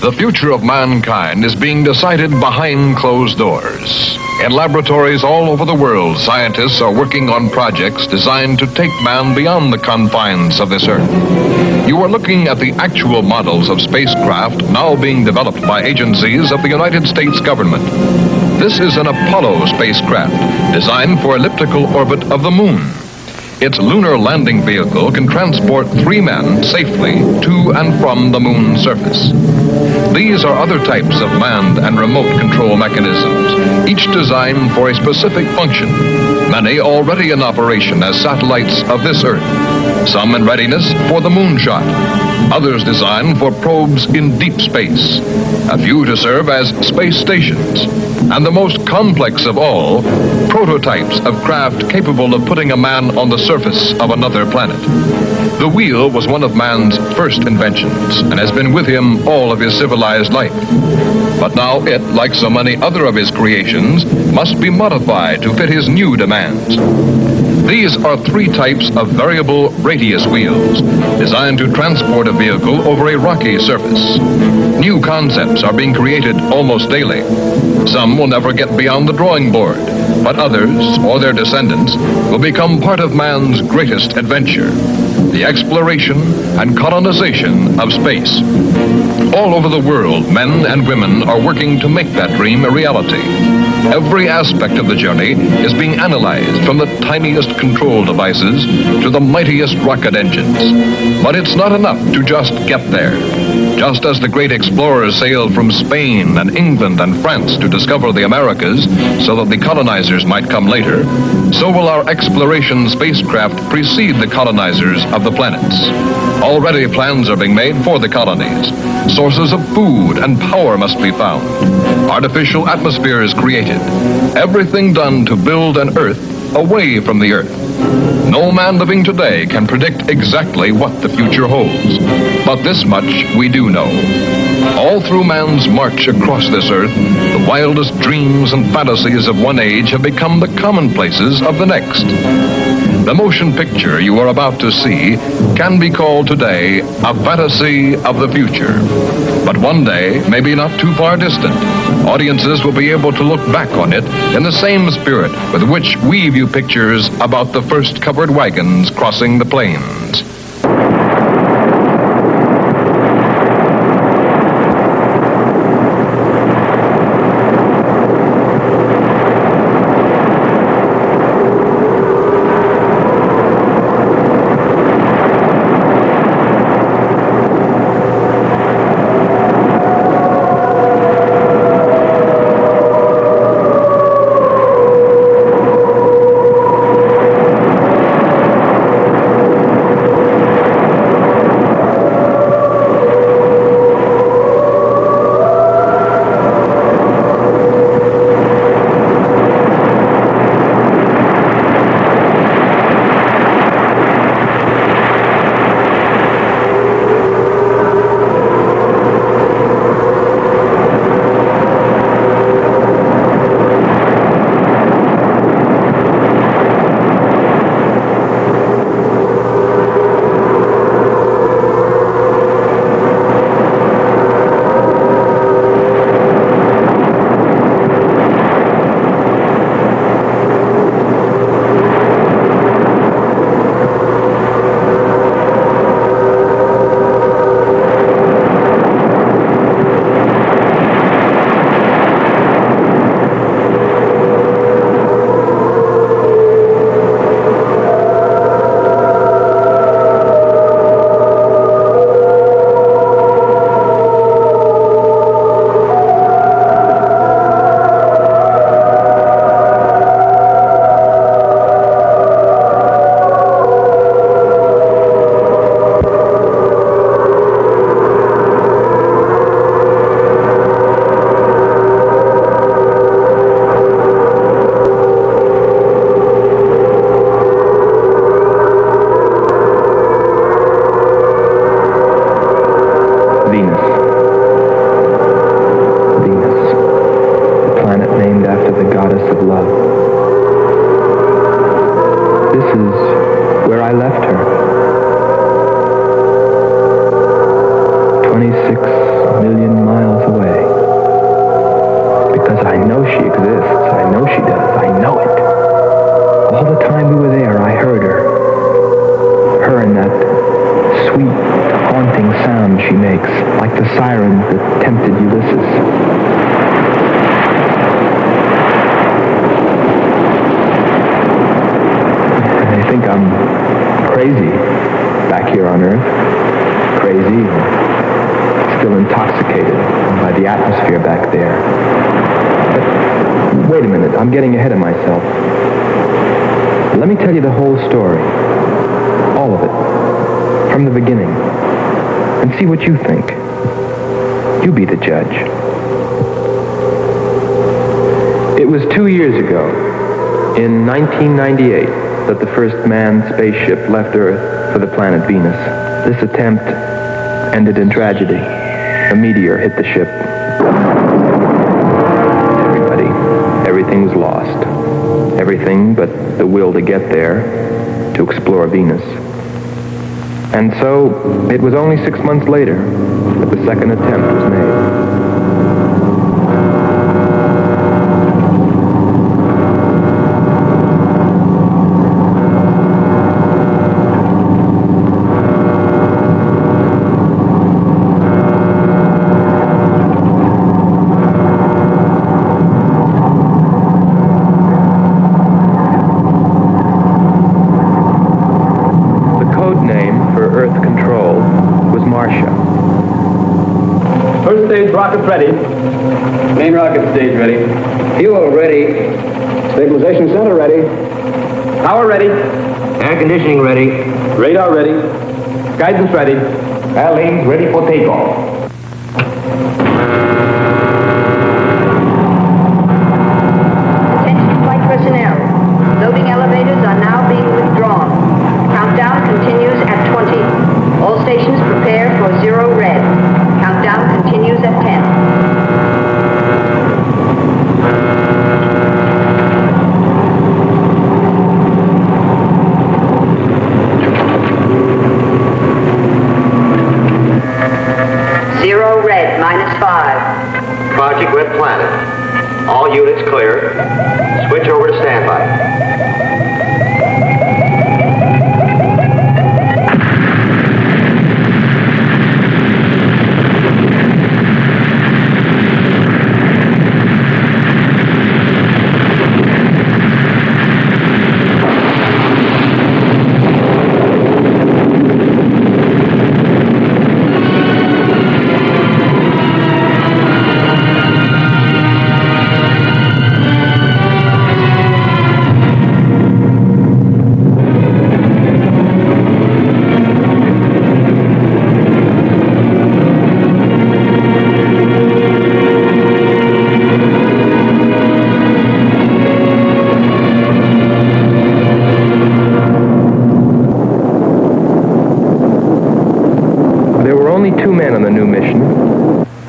The future of mankind is being decided behind closed doors. In laboratories all over the world, scientists are working on projects designed to take man beyond the confines of this Earth. You are looking at the actual models of spacecraft now being developed by agencies of the United States government. This is an Apollo spacecraft designed for elliptical orbit of the moon. Its lunar landing vehicle can transport 3 men safely to and from the moon's surface. These are other types of manned and remote control mechanisms, each designed for a specific function, many already in operation as satellites of this Earth, some in readiness for the moonshot, others designed for probes in deep space, a few to serve as space stations, and the most complex of all, prototypes of craft capable of putting a man on the surface of another planet. The wheel was one of man's first inventions and has been with him all of his civilized life. But now it, like so many other of his creations, must be modified to fit his new demands. These are 3 types of variable radius wheels, designed to transport a vehicle over a rocky surface. New concepts are being created almost daily. Some will never get beyond the drawing board, but others, or their descendants, will become part of man's greatest adventure, the exploration and colonization of space. All over the world, men and women are working to make that dream a reality. Every aspect of the journey is being analyzed, from the tiniest control devices to the mightiest rocket engines. But it's not enough to just get there. Just as the great explorers sailed from Spain and England and France to discover the Americas so that the colonizers might come later, so will our exploration spacecraft precede the colonizers of the planets. Already plans are being made for the colonies. Sources of food and power must be found. Artificial atmospheres created. Everything done to build an Earth away from the Earth. No man living today can predict exactly what the future holds. But this much we do know. All through man's march across this Earth, the wildest dreams and fantasies of one age have become the commonplaces of the next. The motion picture you are about to see can be called today a fantasy of the future. But one day, maybe not too far distant, audiences will be able to look back on it in the same spirit with which we view pictures about the first covered wagons crossing the plains. intoxicated by the atmosphere back there. But wait a minute, I'm getting ahead of myself. Let me tell you the whole story. All of it. From the beginning. And see what you think. You be the judge. It was 2 years ago, in 1998, that the first manned spaceship left Earth for the planet Venus. This attempt ended in tragedy. A meteor hit the ship. Everything was lost. Everything but the will to get there, to explore Venus. And so, it was only 6 months later that the second attempt was made. Rockets ready. Main rocket stage ready. Fuel ready. Stabilization center ready. Power ready. Air conditioning ready. Radar ready. Guidance ready. Airlanes ready for takeoff. Attention flight personnel. Loading elevators are now being withdrawn. Countdown continues at 20. All stations prepare for 0 red. Countdown continues at 10. Zero red, -5. Project Red Planet. All units clear. Switch over to standby.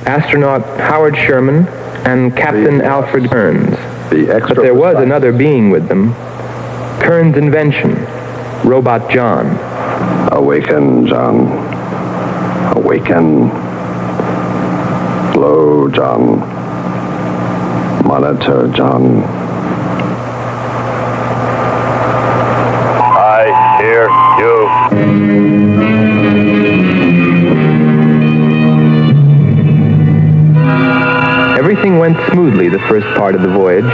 Astronaut Howard Sherman and Captain Alfred Kearns. But there was another being with them. Kearns' invention, Robot John. Awaken, John. Awaken. Slow, John. Monitor, John. I hear you. Everything went smoothly the first part of the voyage.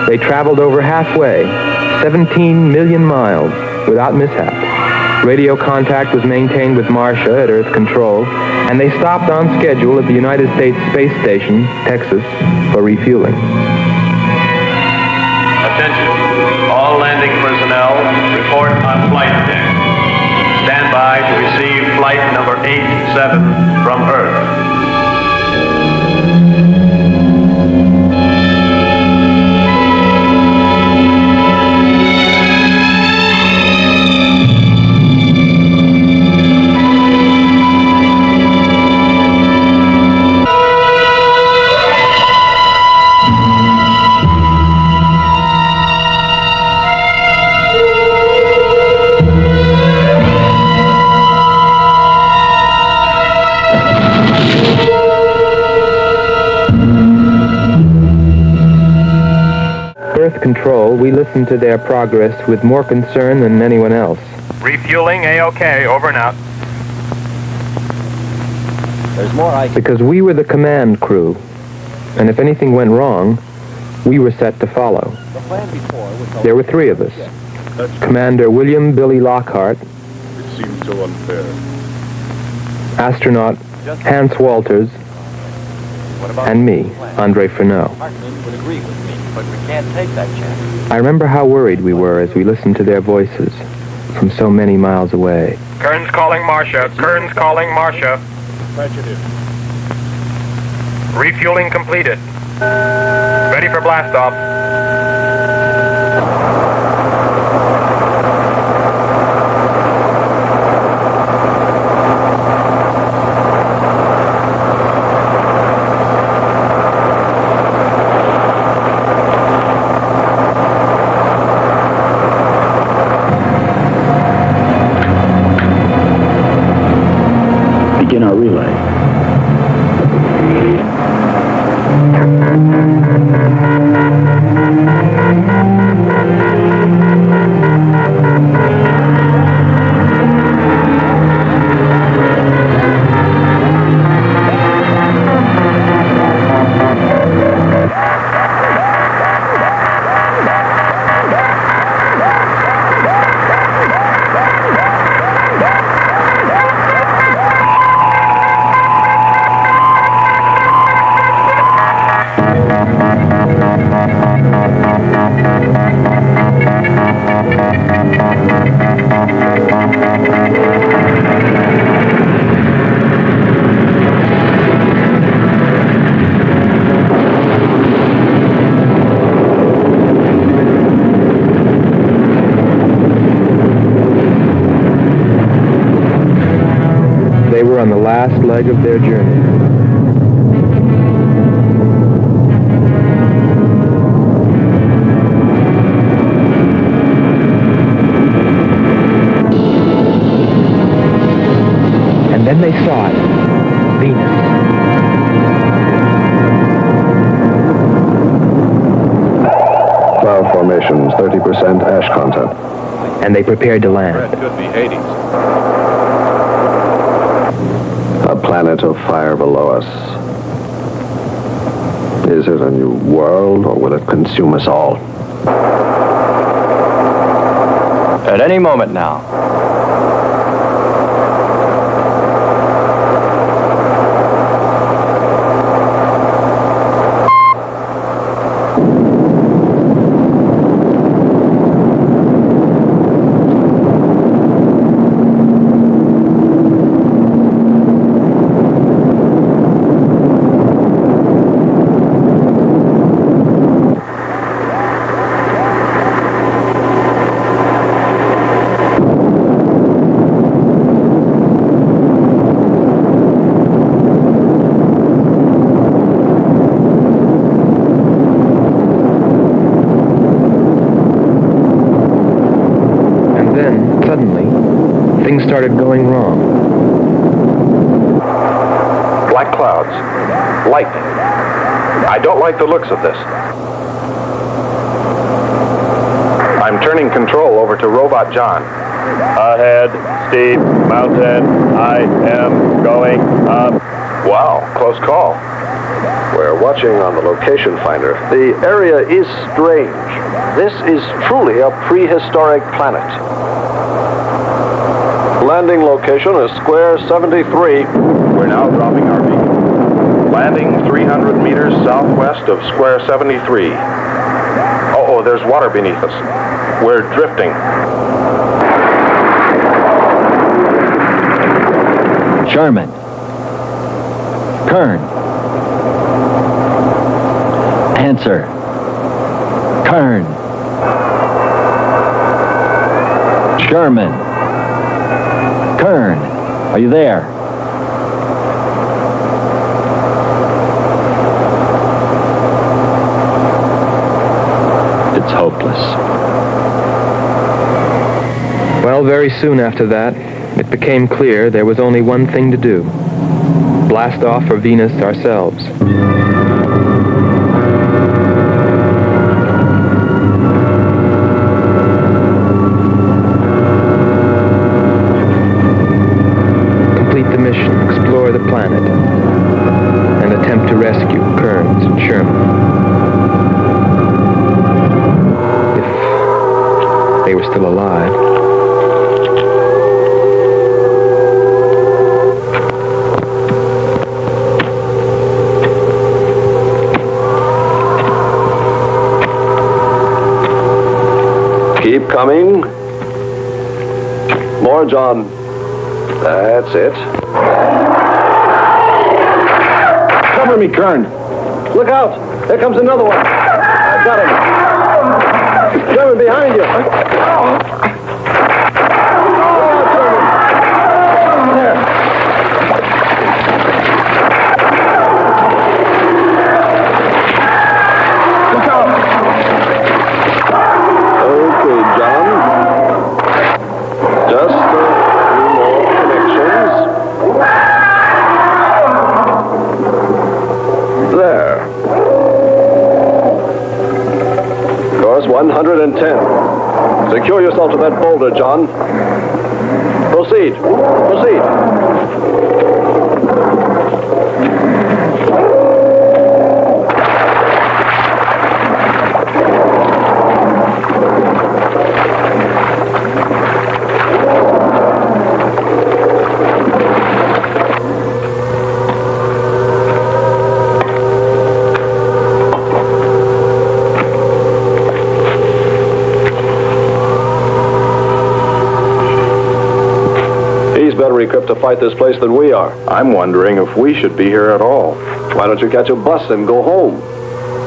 They traveled over halfway, 17 million miles, without mishap. Radio contact was maintained with Marcia at Earth Control, and they stopped on schedule at the United States Space Station, Texas, for refueling. Attention. All landing personnel, report on flight deck. Stand by to receive flight number 87 from Earth. Control, we listened to their progress with more concern than anyone else. Refueling A-OK, over and out. There's more because we were the command crew, and if anything went wrong, we were set to follow. The plan before was There were 3 of us. Commander William Billy Lockhart. It seems so unfair. Astronaut Hans Walters. and me, Andre Vernov. would agree with me, but we can't take that chance. I remember how worried we were as we listened to their voices from so many miles away. Kern's calling Marcia. Kern's calling Marcia. Prejudice. Refueling completed. Ready for blastoff. Begin our relay. They were on the last leg of their journey. And then they saw it. Venus. Cloud formations, 30% ash content. And they prepared to land. Could be Hades. A planet of fire below us. Is it a new world, or will it consume us all? At any moment now. Things started going wrong. Black clouds. Lightning. I don't like the looks of this. I'm turning control over to Robot John. Ahead, Steve, mountain. I am going up. Wow, close call. We're watching on the location finder. The area is strange. This is truly a prehistoric planet. Landing location is square 73. We're now dropping our beacon. Landing 300 meters southwest of square 73. Oh, there's water beneath us. We're drifting. Sherman. Kern. Answer. Kern. Sherman. Kern. Are you there? It's hopeless. Well, very soon after that, it became clear there was only one thing to do. Blast off for Venus ourselves. Complete the mission, explore the planet, and attempt to rescue Kearns and Sherman. If they were still alive. Coming. More, John. That's it. Cover me, Kern. Look out. There comes another one. I got him. Sherman, behind you. There. Course 110. Secure yourself to that boulder, John. Proceed. Proceed. Better equipped to fight this place than we are. I'm wondering if we should be here at all. Why don't you catch a bus and go home?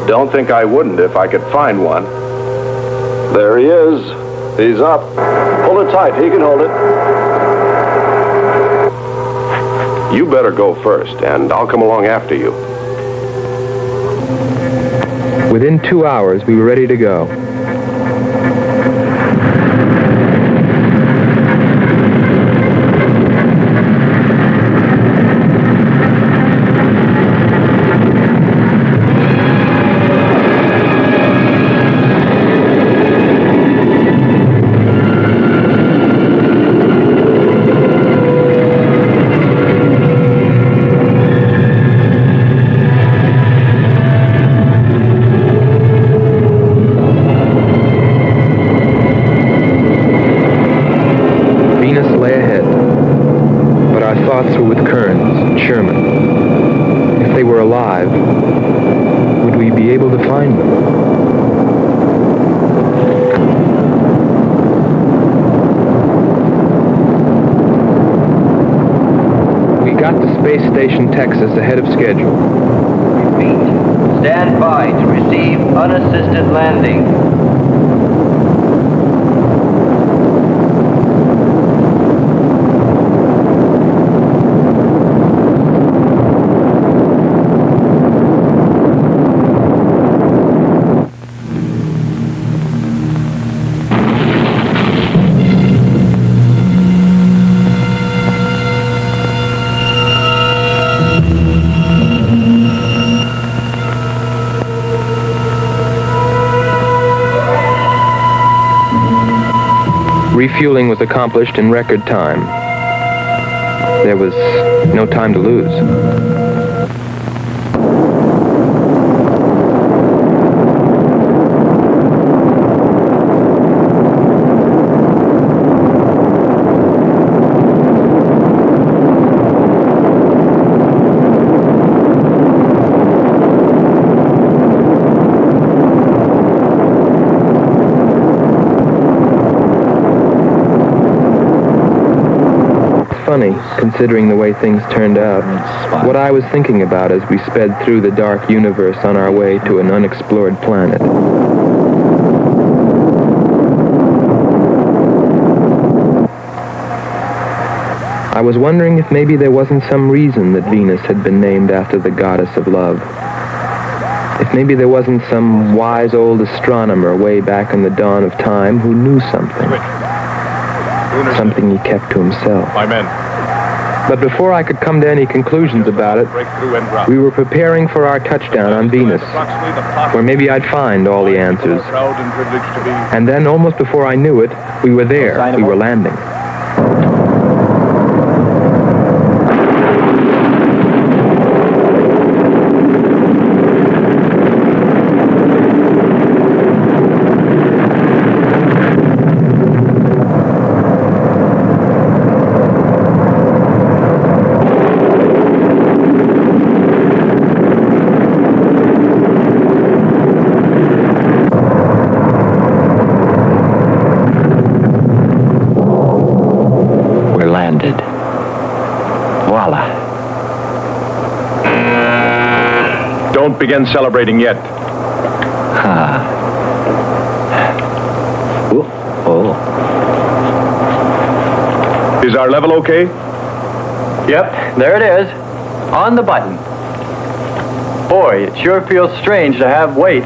Don't think I wouldn't if I could find one. There he is. He's up. Hold it tight. He can hold it. You better go first, and I'll come along after you. Within 2 hours, we were ready to go. Texas ahead of schedule. Repeat. Stand by to receive unassisted landing. Refueling was accomplished in record time. There was no time to lose. Funny, considering the way things turned out. What I was thinking about as we sped through the dark universe on our way to an unexplored planet. I was wondering if maybe there wasn't some reason that Venus had been named after the goddess of love. If maybe there wasn't some wise old astronomer way back in the dawn of time who knew something. Something he kept to himself. My men. But before I could come to any conclusions about it, we were preparing for our touchdown on Venus, where maybe I'd find all the answers. And then, almost before I knew it, we were there. We were landing. begin celebrating yet. Oh. Is our level okay? Yep, there it is. On the button. Boy, it sure feels strange to have weight.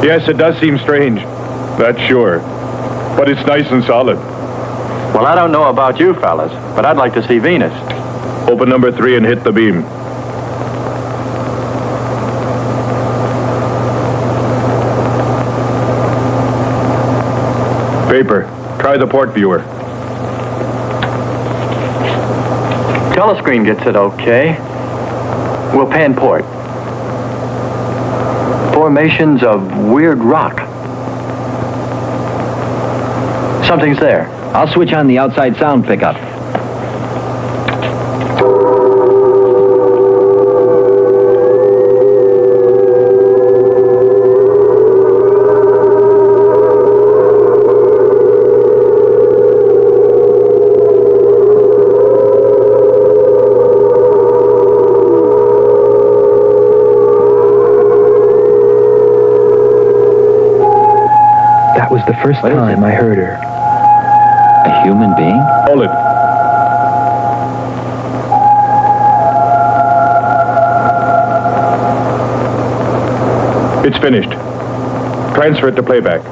Yes, it does seem strange. That's sure. But it's nice and solid. Well, I don't know about you fellas, but I'd like to see Venus. Open number 3 and hit the beam. Paper, try the port viewer. Telescreen gets it okay. We'll pan port. Formations of weird rock. Something's there. I'll switch on the outside sound pickup. That was the first time I heard her. A human being? Hold it. It's finished. Transfer it to playback.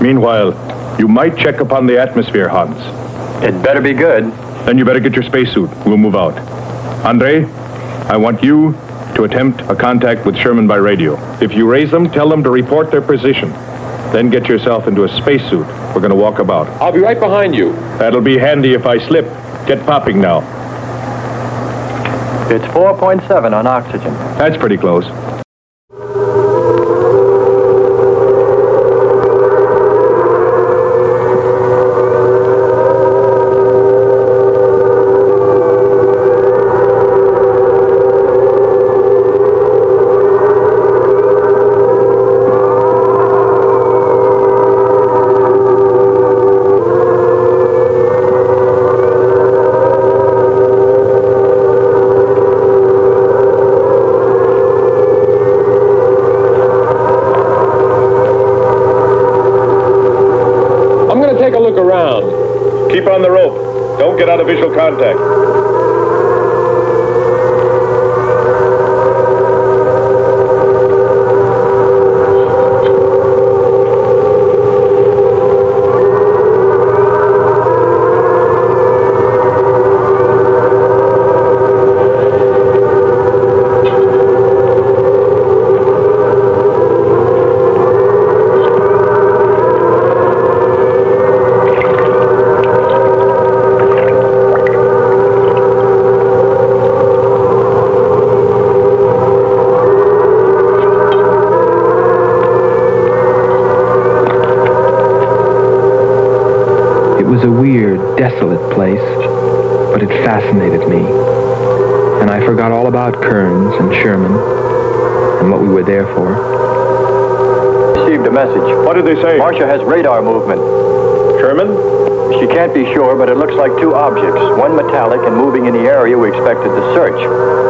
Meanwhile, you might check upon the atmosphere, Hans. It better be good. Then you better get your spacesuit. We'll move out. Andre, I want you to attempt a contact with Sherman by radio. If you raise them, tell them to report their position. Then get yourself into a spacesuit. We're going to walk about. I'll be right behind you. That'll be handy if I slip. Get popping now. It's 4.7 on oxygen. That's pretty close. Keep on the rope. Don't get out of visual contact. Desolate place, but it fascinated me. And I forgot all about Kearns and Sherman and what we were there for. Received a message. What did they say? Marcia has radar movement. Sherman? She can't be sure, but it looks like two objects. One metallic and moving in the area we expected to search.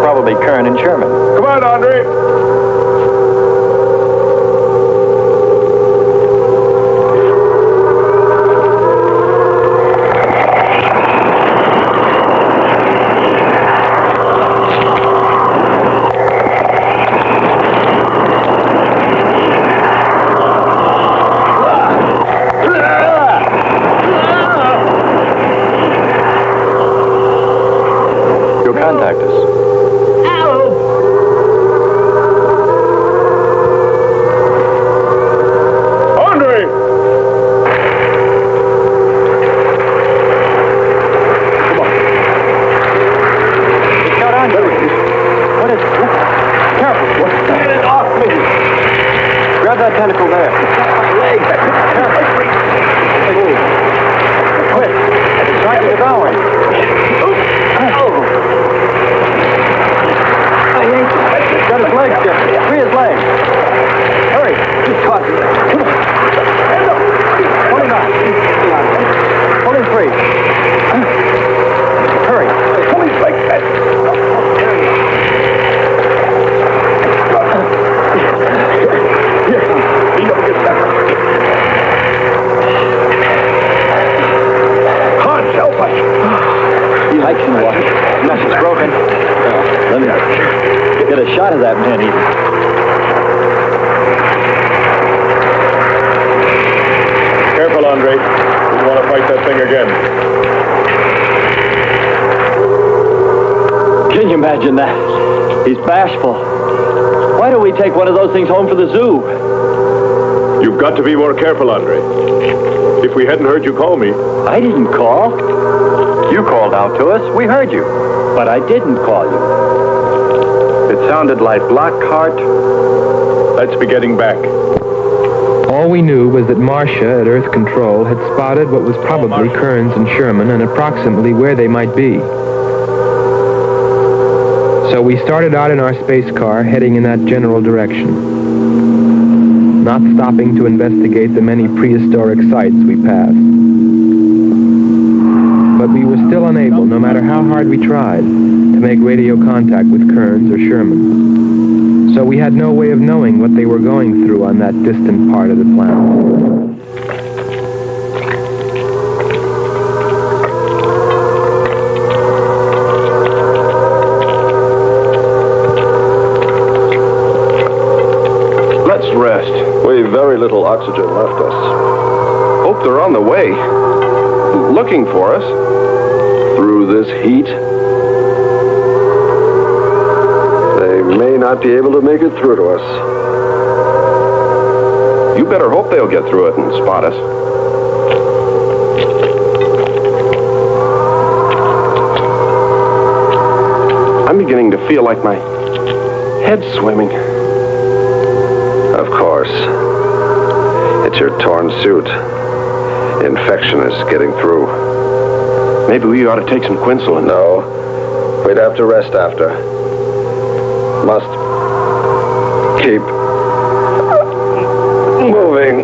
Probably Kern and Sherman. Come on, Andre. get a shot of that man even. Careful, Andre. You want to fight that thing again. Can you imagine that? He's bashful. Why don't we take one of those things home for the zoo? You've got to be more careful, Andre. If we hadn't heard you call me... I didn't call. You called out to us. We heard you. But I didn't call you. It sounded like Lockhart. Let's be getting back. All we knew was that Marcia at Earth Control had spotted what was probably Kearns and Sherman and approximately where they might be. So we started out in our space car, heading in that general direction, not stopping to investigate the many prehistoric sites we passed. But we were still unable, no matter how hard we tried, to make radio contact with Kearns or Sherman. So we had no way of knowing what they were going through on that distant part of the planet. Rest. We've very little oxygen left us. Hope they're on the way. Looking for us. Through this heat. They may not be able to make it through to us. You better hope they'll get through it and spot us. I'm beginning to feel like my head's swimming. Of course. It's your torn suit. Infection is getting through. Maybe we ought to take some quinsulin. No. We'd have to rest after. Must keep moving.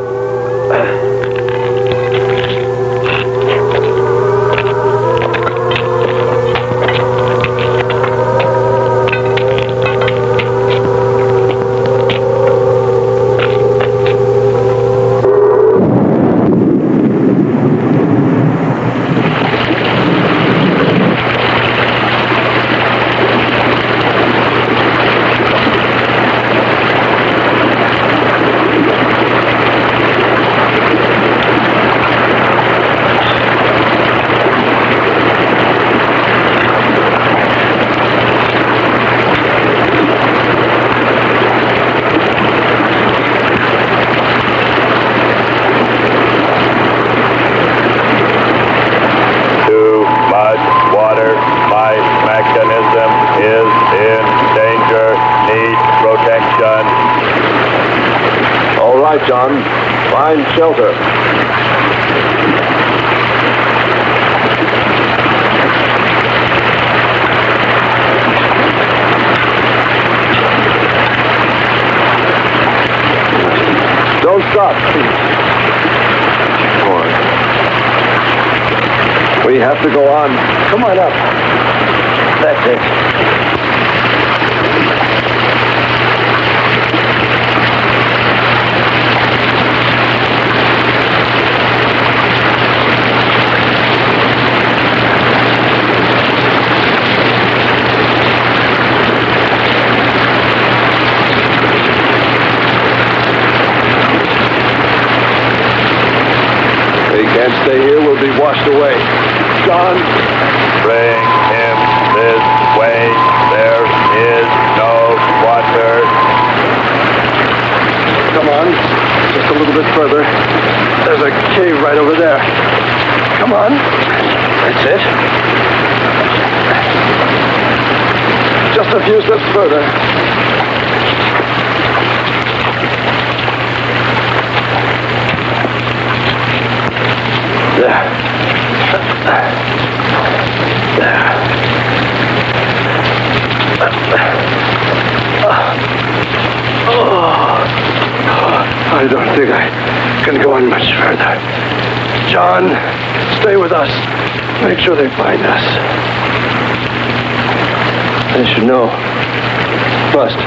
John. Find shelter. Don't stop. Come on. We have to go on. Come on up. That's it. Can't stay here, we'll be washed away. John! Bring him this way. There is no water. Come on, just a little bit further. There's a cave right over there. Come on. That's it. Just a few steps further. There. I don't think I can go on much further. John, stay with us. Make sure they find us. They should know. Must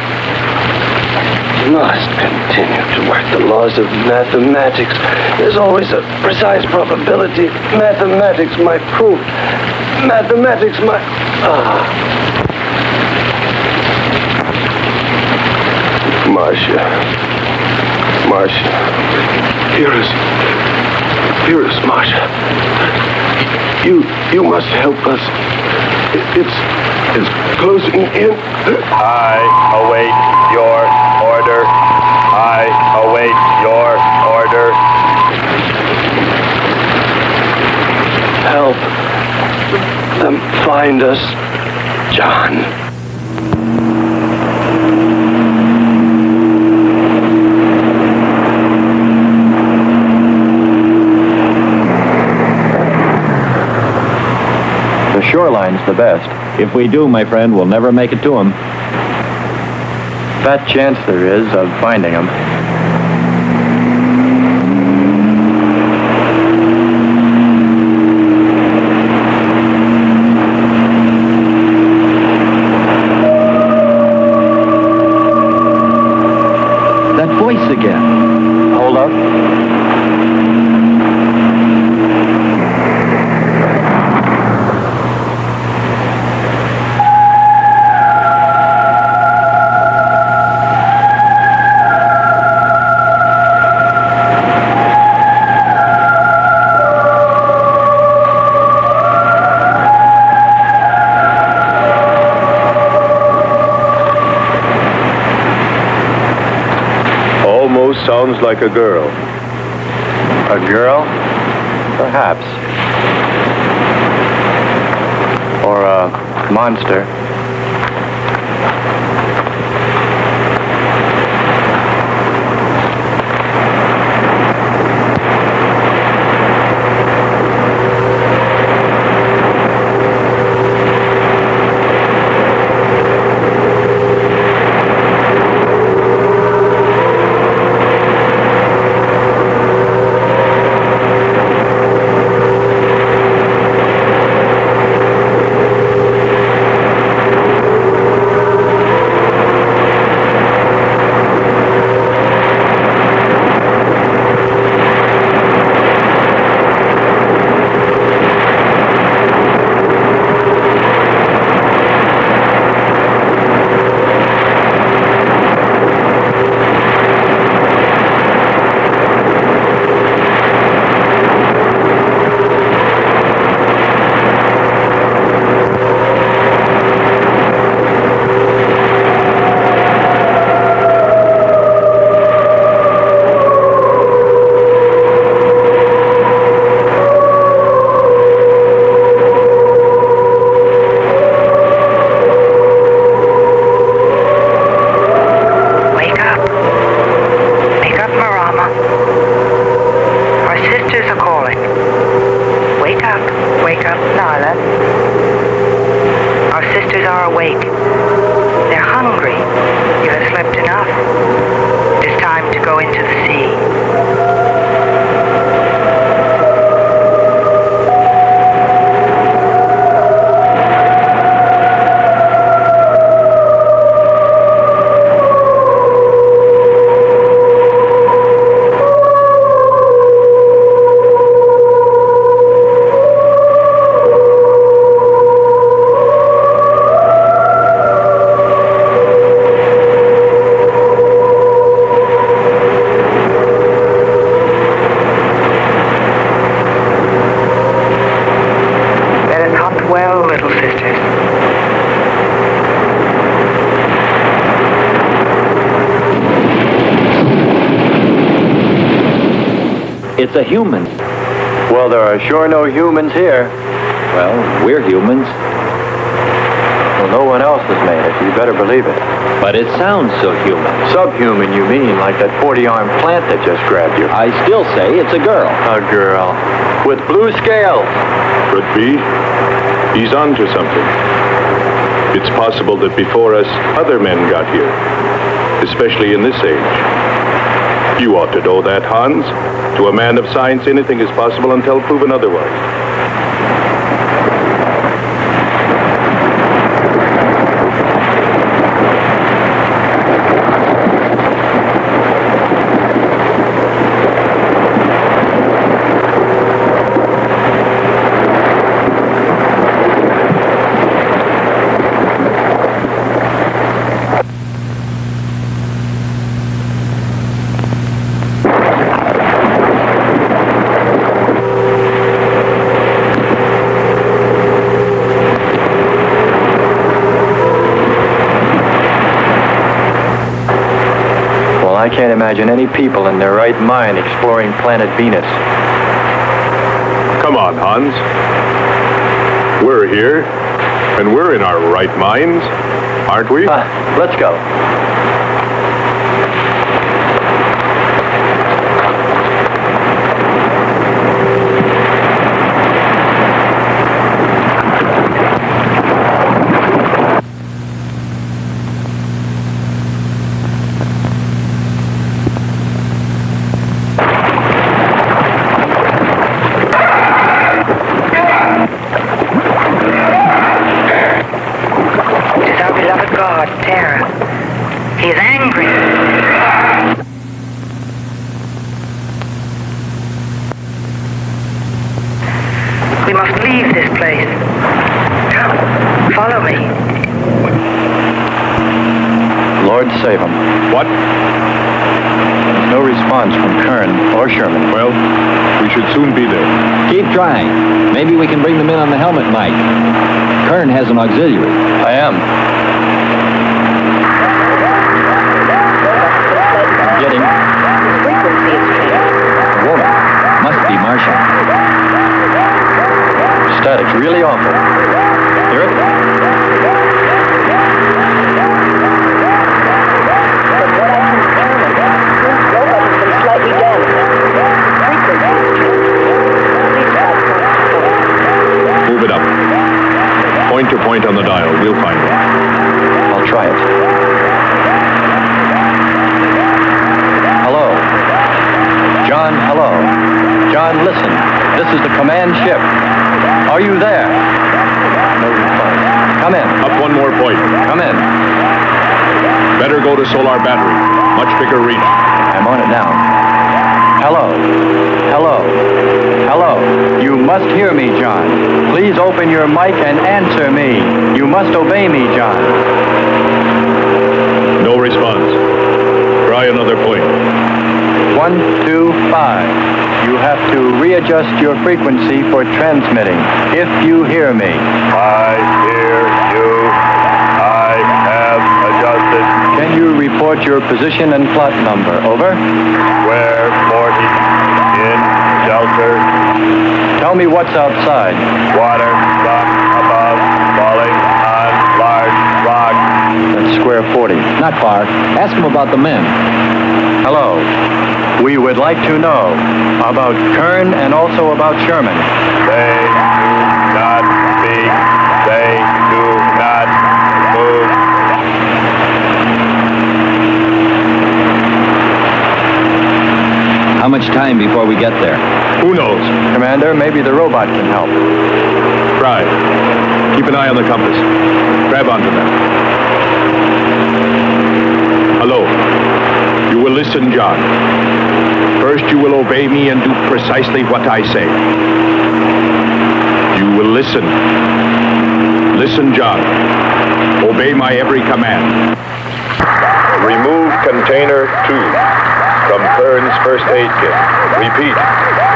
continue to work the laws of mathematics. There's always a precise probability. Mathematics, my proof. Mathematics, my... Marcia. Marcia. Here is Marcia. You must help us. It's closing in. I await your order. I await your order. Help them find us, John. The shoreline's the best. If we do, my friend, we'll never make it to him. Fat chance there is of finding him. That voice again. Hold up. Sounds like a girl. A girl? Perhaps. Or a monster. It's a human. Well, there are sure no humans here. Well, we're humans. Well, no one else has made it. You better believe it. But it sounds so human. Subhuman, you mean, like that 40-armed plant that just grabbed you. I still say it's a girl. A girl. With blue scales. Could be. He's onto something. It's possible that before us, other men got here. Especially in this age. You ought to know that, Hans. To a man of science, anything is possible until proven otherwise. I can't imagine any people in their right mind exploring planet Venus. Come on, Hans. We're here, and we're in our right minds, aren't we? Let's go. He's angry. We must leave this place. Come, follow me. Lord save him. What? There's no response from Kern or Sherman. Well, we should soon be there. Keep trying. Maybe we can bring them in on the helmet mic. Kern has an auxiliary. I am. Getting. A woman. Must be Martian. Static's really awful. Hear it? Move it up. Point to point on the dial. We'll find it. I'll try it. Hello. John, hello. John, listen. This is the command ship. Are you there? No response. Come in. Up one more point. Come in. Better go to solar battery. Much bigger reach. I'm on it now. Hello. Hello. Hello. You must hear me, John. Please open your mic and answer me. You must obey me, John. No response. Try another point. 1, 2, 5. You have to readjust your frequency for transmitting. If you hear me. I hear you. I have adjusted. Can you report your position and plot number? Over. Square 40 in shelter. Tell me what's outside. Water, sun above, falling on large rock. That's square 40. Not far. Ask him about the men. Hello. We would like to know about Kern and also about Sherman. They do not speak. They do not move. How much time before we get there? Who knows? Commander, maybe the robot can help. Try. Keep an eye on the compass. Grab onto them. Hello. You will listen, John. First, you will obey me and do precisely what I say. You will listen. Listen, John. Obey my every command. Remove container 2 from Kern's first aid kit. Repeat.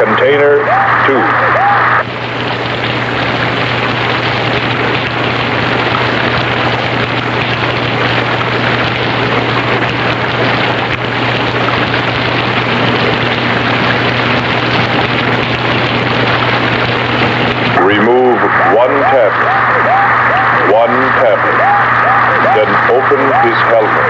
Container 2. Remove one tablet. One tablet. Then open his helmet.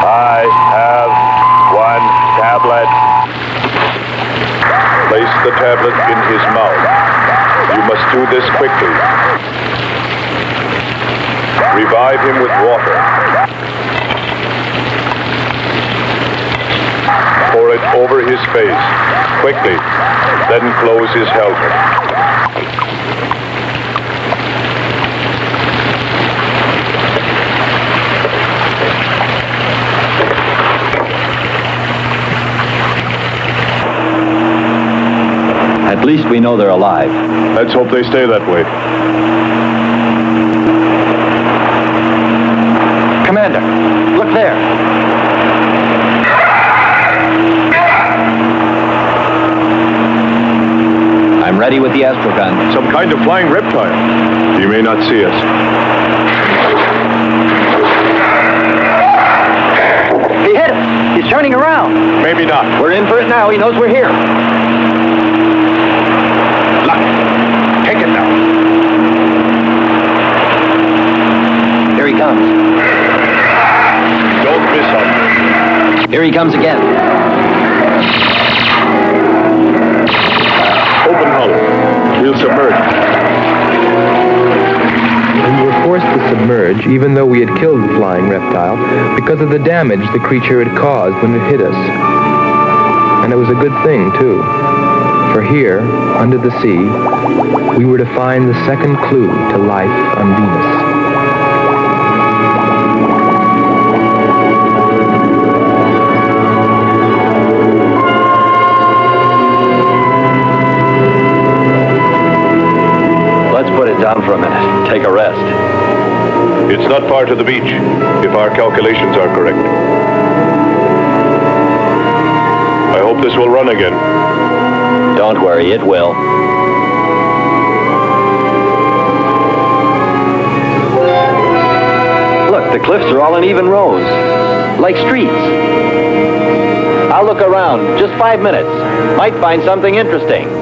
I have one tablet. Place the tablet in his mouth. You must do this quickly. Revive him with water. Pour it over his face, quickly, then close his helmet. At least we know they're alive. Let's hope they stay that way. Commander, look there. I'm ready with the astrogun. Some kind of flying reptile. He may not see us. He's turning around. Maybe not. We're in for it now. He knows we're here. Look. Take it now. Here he comes. Don't miss him. Here he comes again. Open hull. We'll submerge. We were forced to submerge, even though we had killed the flying reptile, because of the damage the creature had caused when it hit us. And it was a good thing, too. For here, under the sea, we were to find the second clue to life on Venus. Let's put it down for a minute. Take a rest. It's not far to the beach, if our calculations are correct. I hope this will run again. Don't worry, it will. Look, the cliffs are all in even rows, like streets. I'll look around, just 5 minutes. Might find something interesting.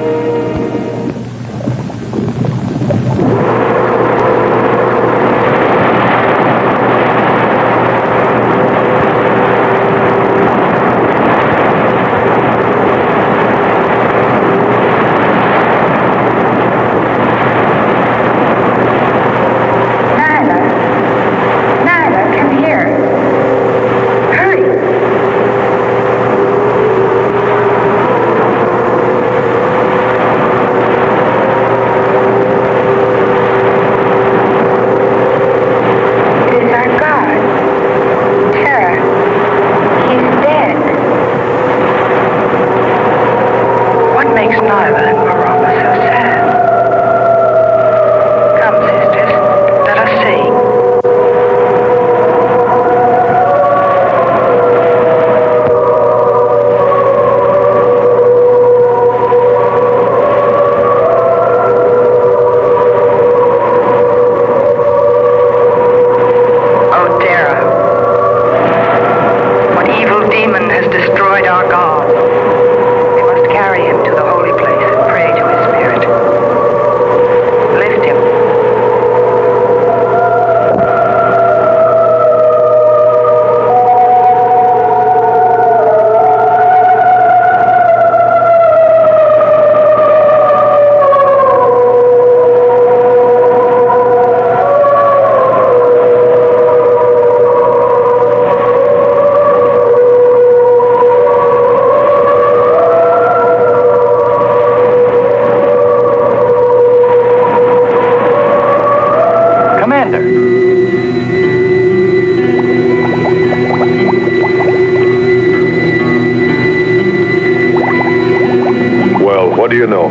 What do you know?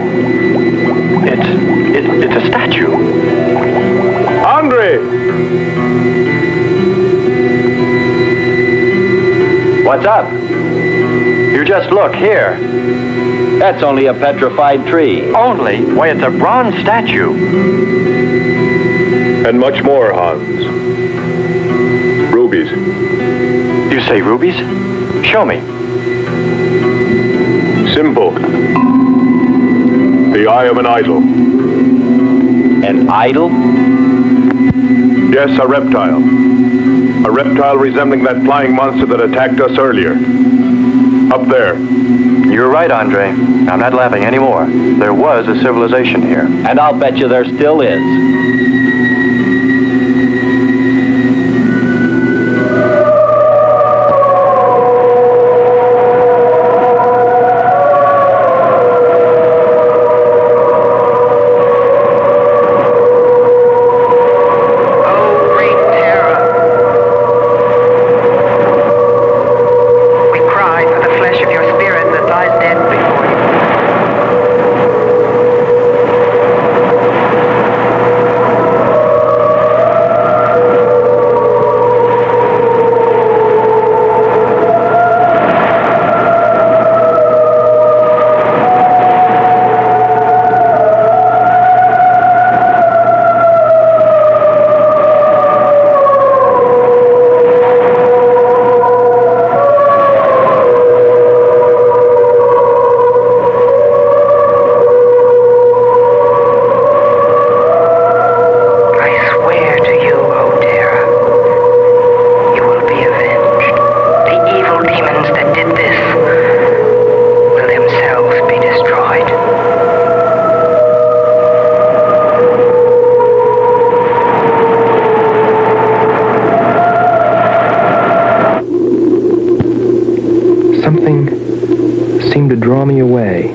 It's a statue. Andre! What's up? You just look here. That's only a petrified tree. Only? Why, it's a bronze statue. And much more, Hans. Rubies. You say rubies? Show me. Simple. The eye of an idol. An idol? Yes, a reptile. A reptile resembling that flying monster that attacked us earlier. Up there. You're right, Andre. I'm not laughing anymore. There was a civilization here. And I'll bet you there still is. seemed to draw me away,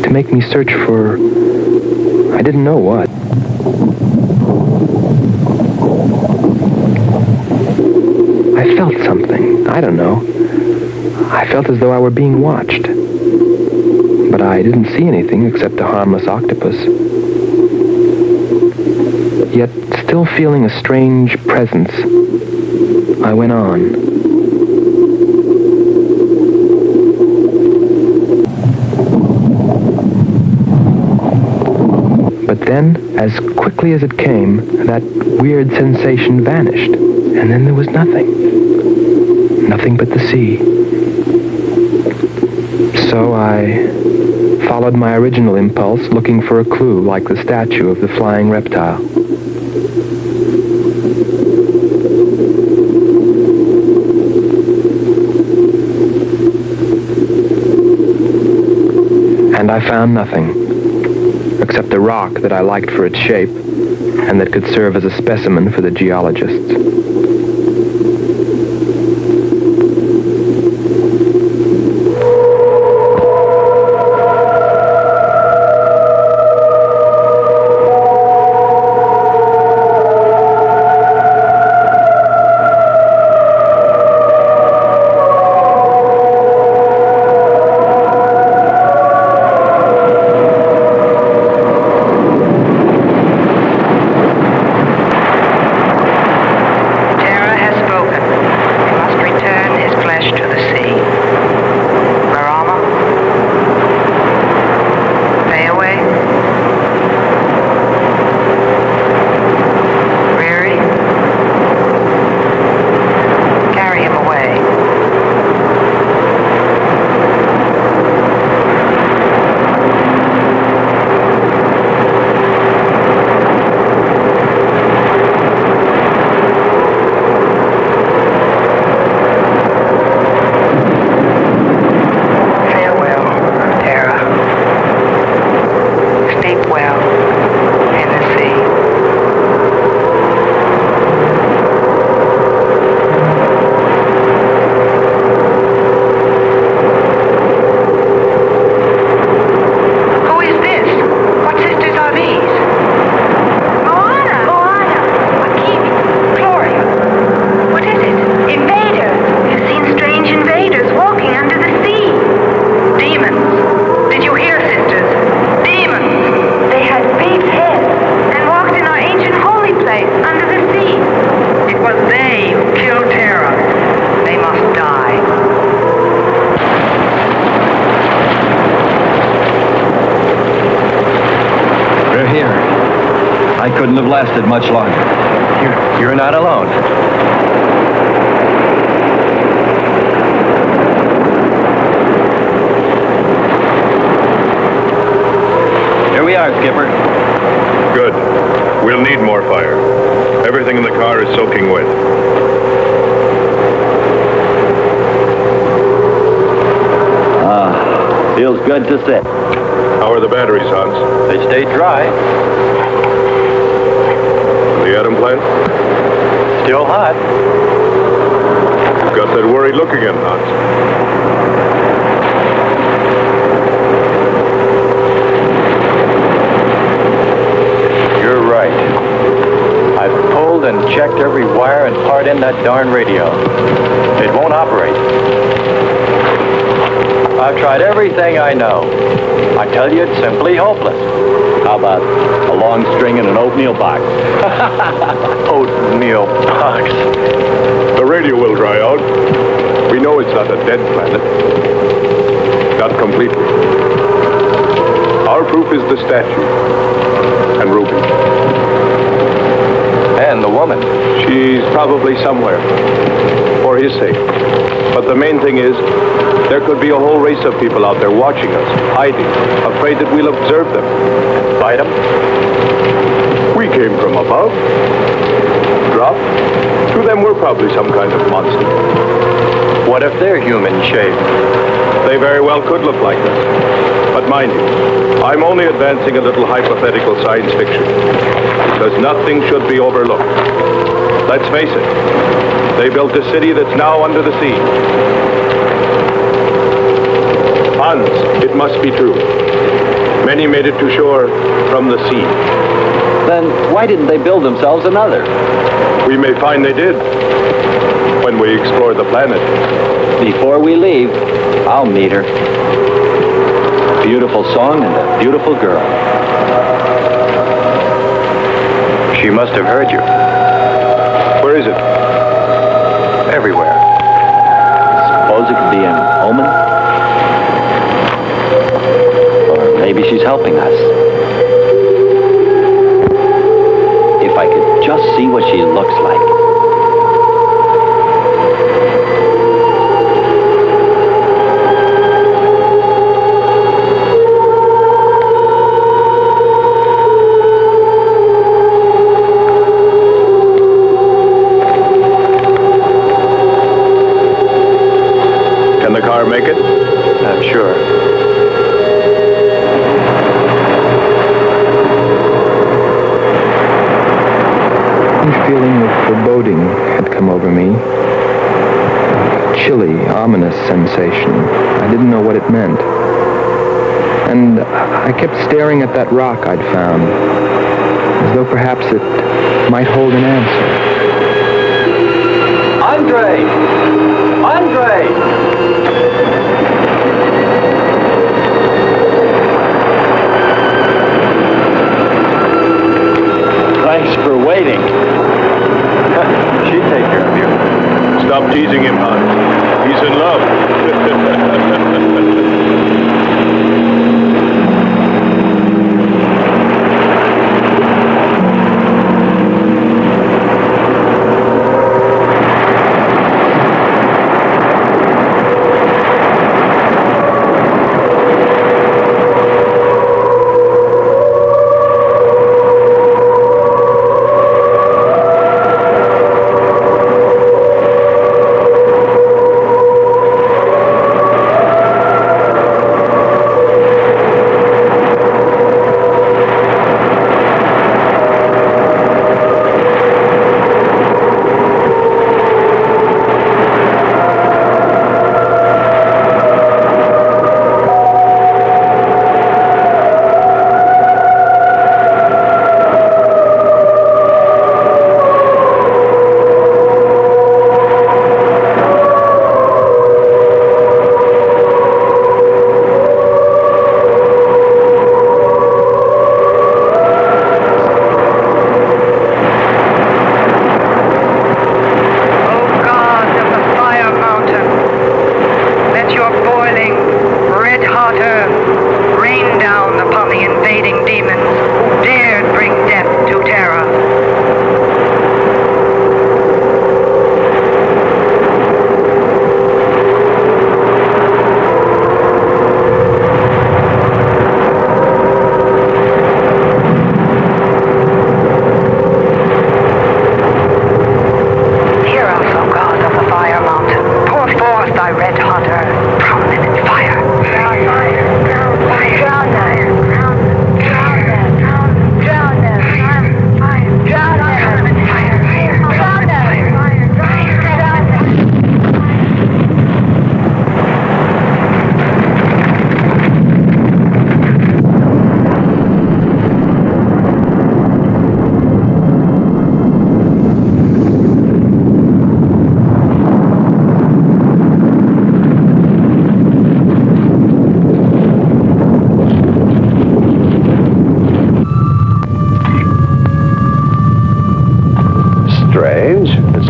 to make me search for, I didn't know what. I felt something, I don't know. I felt as though I were being watched. But I didn't see anything except a harmless octopus. Yet, still feeling a strange presence, I went on. But then, as quickly as it came, that weird sensation vanished, and then there was nothing. Nothing but the sea. So I followed my original impulse, looking for a clue like the statue of the flying reptile. And I found nothing, except a rock that I liked for its shape, and that could serve as a specimen for the geologists. Couldn't have lasted much longer. You're not alone. Here we are, Skipper. Good. We'll need more fire. Everything in the car is soaking wet. Feels good to sit. How are the batteries, Hans? They stayed dry. The atom plant? Still hot. You've got that worried look again, Hans. You're right. I've pulled and checked every wire and part in that darn radio. It won't operate. I've tried everything I know. I tell you, it's simply hopeless. How about a long string and an oatmeal box? Oatmeal box. The radio will dry out. We know it's not a dead planet. Not completely. Our proof is the statue. And Ruby. And the woman. She's probably somewhere. For his sake. But the main thing is, there could be a whole race of people out there watching us, hiding, afraid that we'll observe them. Fight them? We came from above. Dropped. To them, we're probably some kind of monster. What if they're human shaped? They very well could look like us. But mind you, I'm only advancing a little hypothetical science fiction. Because nothing should be overlooked. Let's face it. They built a city that's now under the sea. Hans, it must be true. Many made it to shore from the sea. Then why didn't they build themselves another? We may find they did when we explore the planet. Before we leave, I'll meet her. Beautiful song and a beautiful girl. She must have heard you. Where is it? Everywhere. Suppose it could be an omen? Or maybe she's helping us. If I could just see what she looks like. Make it? I'm sure. A feeling of foreboding had come over me. A chilly, ominous sensation. I didn't know what it meant. And I kept staring at that rock I'd found, as though perhaps it might hold an answer. Andre! Andre! Thanks for waiting. She'd take care of you. Stop teasing him, Hans. He's in love.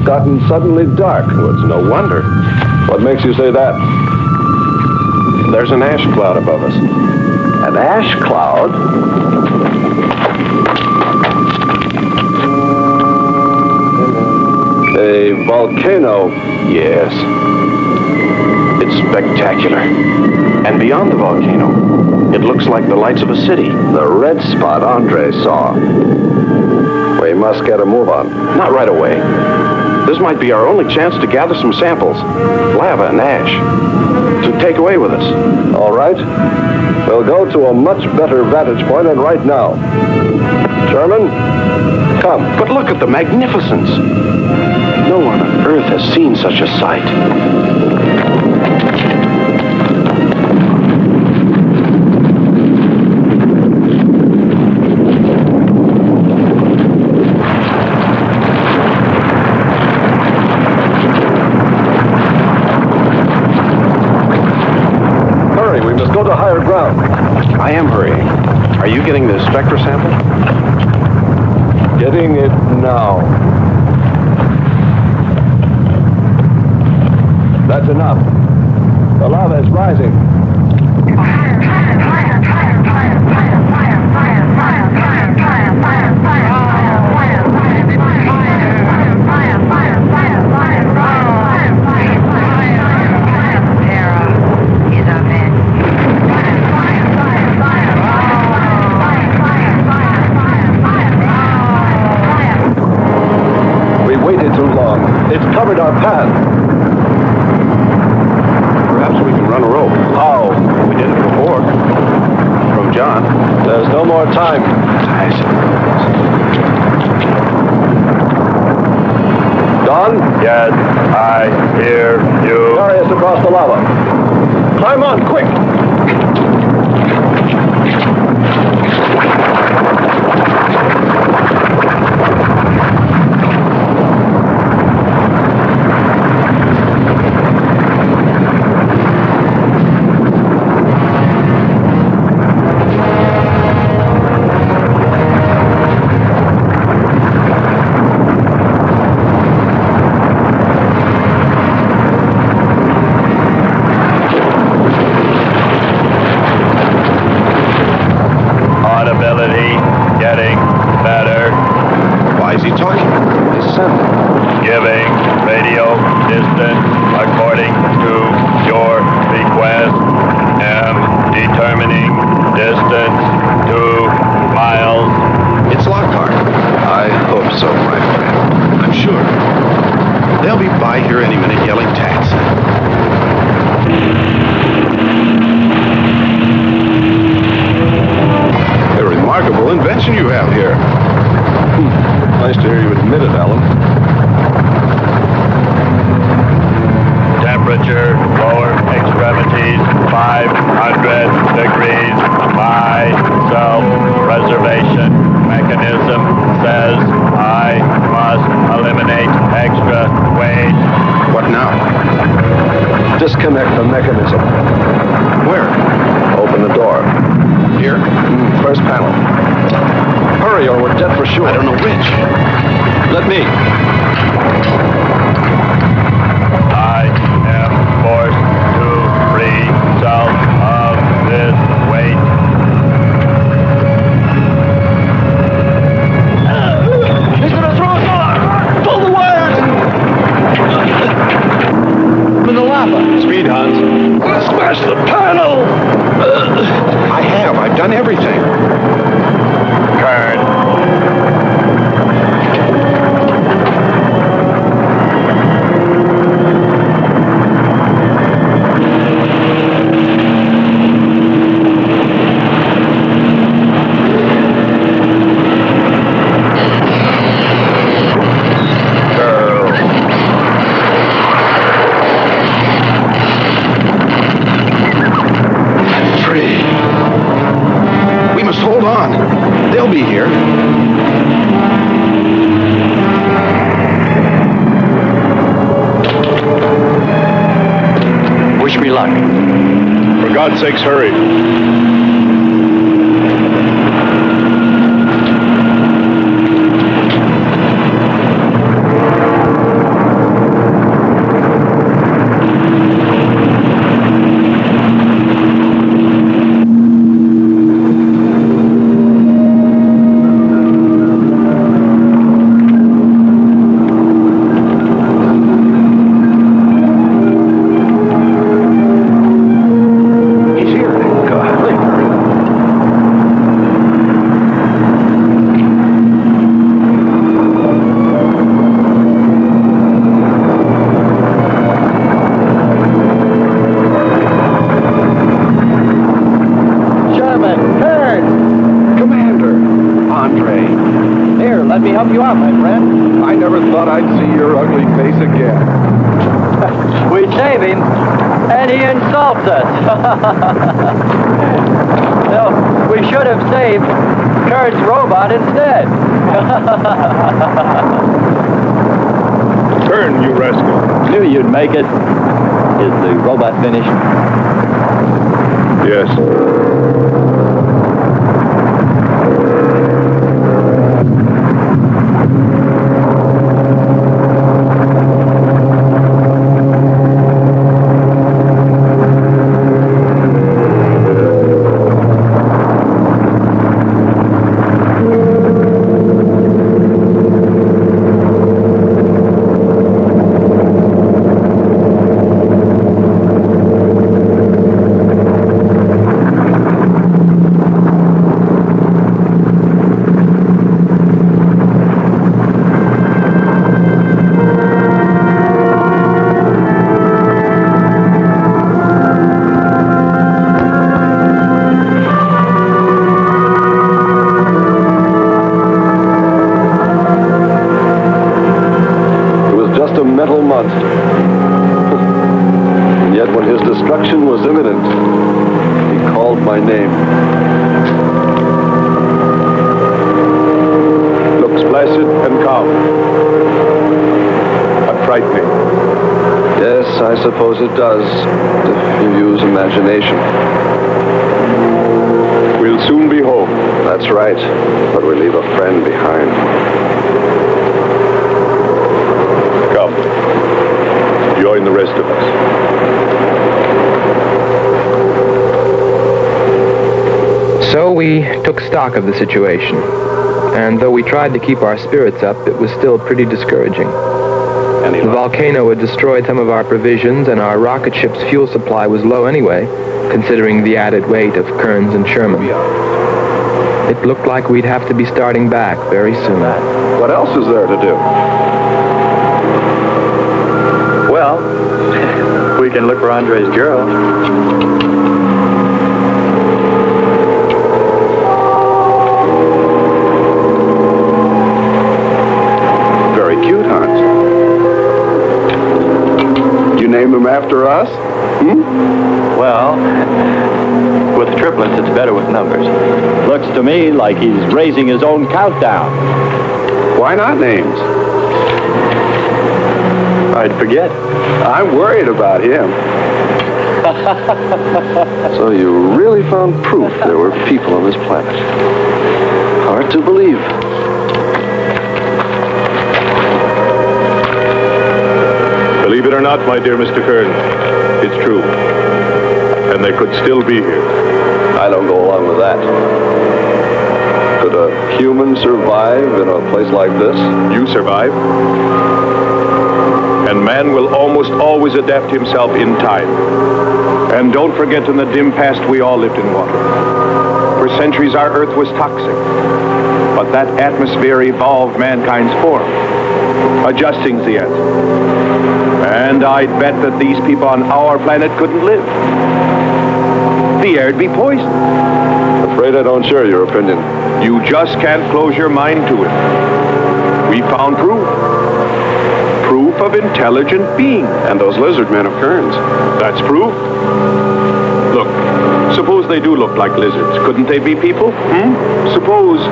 Gotten suddenly dark. Well, it's no wonder. What makes you say that? There's an ash cloud above us. An ash cloud? A volcano. Yes. It's spectacular. And beyond the volcano, it looks like the lights of a city. The red spot Andre saw. We must get a move on. Not right away. This might be our only chance to gather some samples, lava and ash, to take away with us. All right. We'll go to a much better vantage point, and right now. Sherman, come. But look at the magnificence. No one on Earth has seen such a sight. the spectra sample? Getting it now. That's enough. The lava is rising. We waited too long. It's covered our path. Perhaps we can run a rope. How? We did it before. From John. There's no more time. Don? Yes, I hear you. Carry us across the lava. Climb on, quick! Audibility getting better. Why is he talking? Listen. Giving radio distance according to your request. Am determining distance 2 miles. It's Lockhart. I hope so, my friend. I'm sure. They'll be by here any minute yelling taxi. A remarkable invention you have here. Nice to hear you admit it, Alan. Temperature, lower extremities, 500 degrees. My self-preservation mechanism says I must eliminate extra weight. What now? Disconnect the mechanism. Where? Open the door. Here? First panel. Hurry or we're dead for sure. I don't know which. Let me. I am forced to free self of this weight. He's gonna throw us off! Pull the wires! For the lava. Speed, Hans. Smash the panel! I've done everything. Kern. Hold on. They'll be here. Wish me luck. For God's sakes, hurry. You out, my friend. I never thought I'd see your ugly face again. We save him, and he insults us. No, we should have saved Kurt's robot instead. Turn, you rascal. Knew you'd make it. Is the robot finished? Yes. not. And yet when his destruction was imminent, he called my name. Looks placid and calm. But frightening. Yes, I suppose it does, if you use imagination. We'll soon be home. That's right, but we leave a friend behind. Come. Join the rest of us. So we took stock of the situation. And though we tried to keep our spirits up, it was still pretty discouraging. The volcano had destroyed some of our provisions, and our rocket ship's fuel supply was low anyway, considering the added weight of Kearns and Sherman. It looked like we'd have to be starting back very soon. What else is there to do? Well, we can look for Andre's girl. Very cute, Hans. You name him after us? Well, with triplets, it's better with numbers. Looks to me like he's raising his own countdown. Why not names? I'd forget. I'm worried about him. So you really found proof there were people on this planet. Hard to believe. Believe it or not, my dear Mr. Kearns, it's true. And they could still be here. I don't go along with that. Could a human survive in a place like this? You survive. And man will almost always adapt himself in time. And don't forget, in the dim past, we all lived in water. For centuries, our Earth was toxic. But that atmosphere evolved mankind's form. Adjusting's the answer. And I'd bet that these people on our planet couldn't live. The air'd be poisoned. Afraid I don't share your opinion. You just can't close your mind to it. We found proof. Proof of intelligent being. And those lizard men of Kearns. That's proof. Look, suppose they do look like lizards. Couldn't they be people? Suppose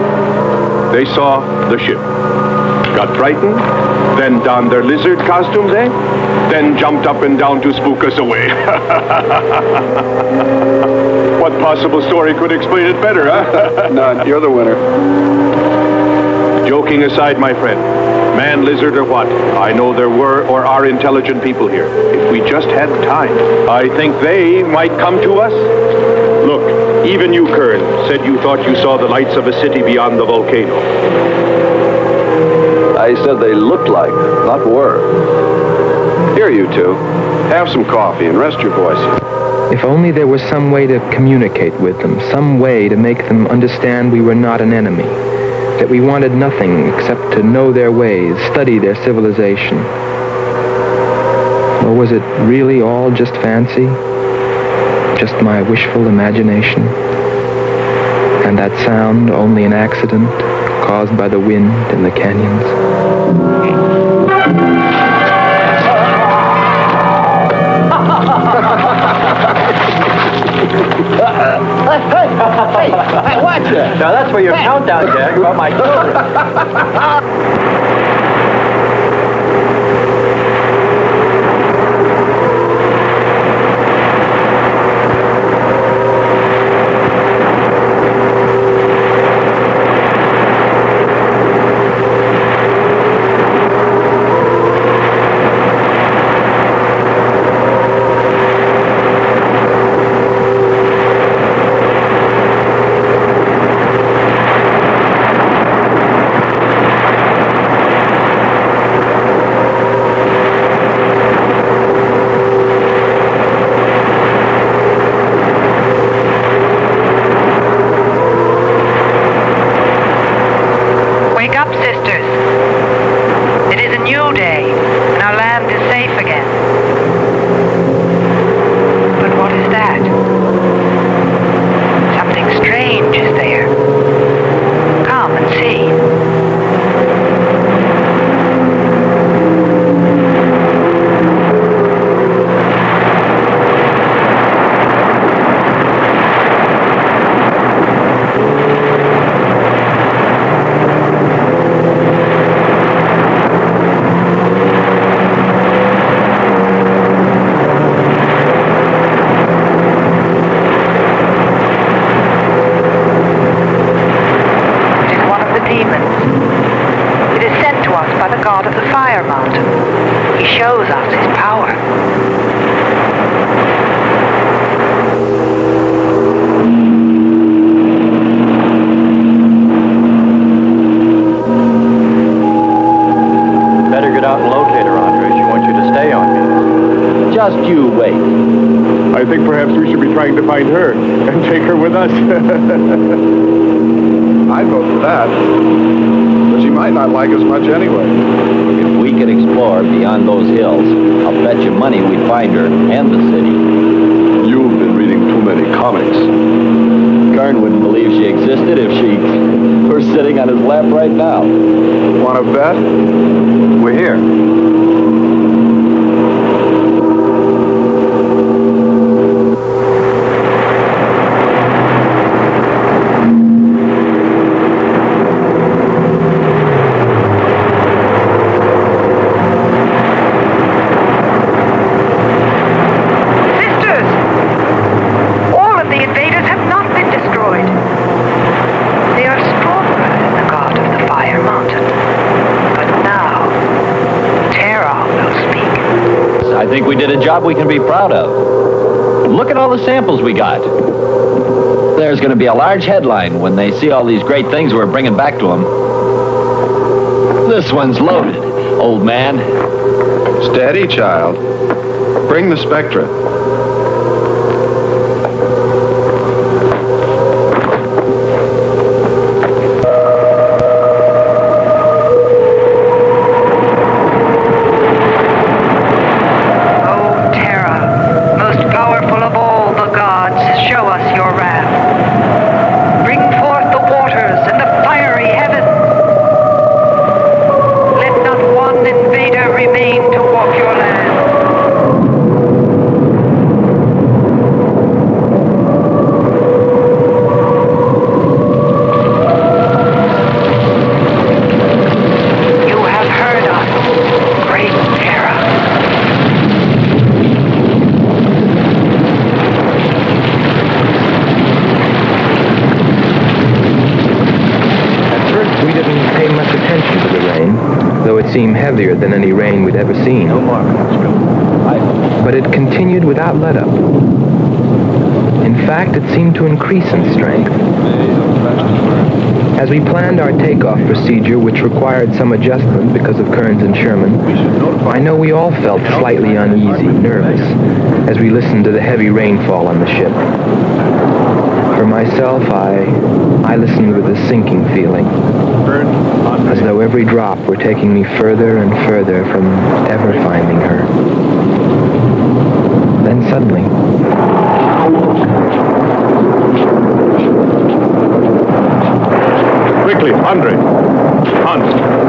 they saw the ship, got frightened, then donned their lizard costumes, then jumped up and down to spook us away. What possible story could explain it better, huh? None. You're the winner. Joking aside, my friend, man, lizard, or what, I know there were or are intelligent people here. If we just had time, I think they might come to us. Look, even you, Kern, said you thought you saw the lights of a city beyond the volcano. I said they looked like, not were. Here, you two. Have some coffee and rest your voices. If only there was some way to communicate with them, some way to make them understand we were not an enemy, that we wanted nothing except to know their ways, study their civilization. Or was it really all just fancy? Just my wishful imagination? And that sound only an accident caused by the wind in the canyons? Hey, watch it! Now that's for your countdown gag about my children. by the god of the fire mountain. He shows us his power. Better get out and locate her, Andre. She wants you to stay on me. Just you wait. I think perhaps we should be trying to find her and take her with us. I'd vote for that. But she might not like us much anyway. If we could explore beyond those hills, I'll bet you money we'd find her and the city. You've been reading too many comics. Kern wouldn't believe she existed if she were sitting on his lap right now. Want to bet? We're here. We did a job we can be proud of. Look at all the samples we got. There's going to be a large headline when they see all these great things we're bringing back to them. This one's loaded, old man. Steady, child. Bring the Spectra. Seemed heavier than any rain we'd ever seen. No more. But it continued without let-up. In fact, it seemed to increase in strength. As we planned our takeoff procedure, which required some adjustment because of Kearns and Sherman, I know we all felt slightly uneasy, nervous, as we listened to the heavy rainfall on the ship. For myself, I listened with a sinking feeling, as though every drop were taking me further and further from ever finding her. Then suddenly... Quickly, Andre! Hans!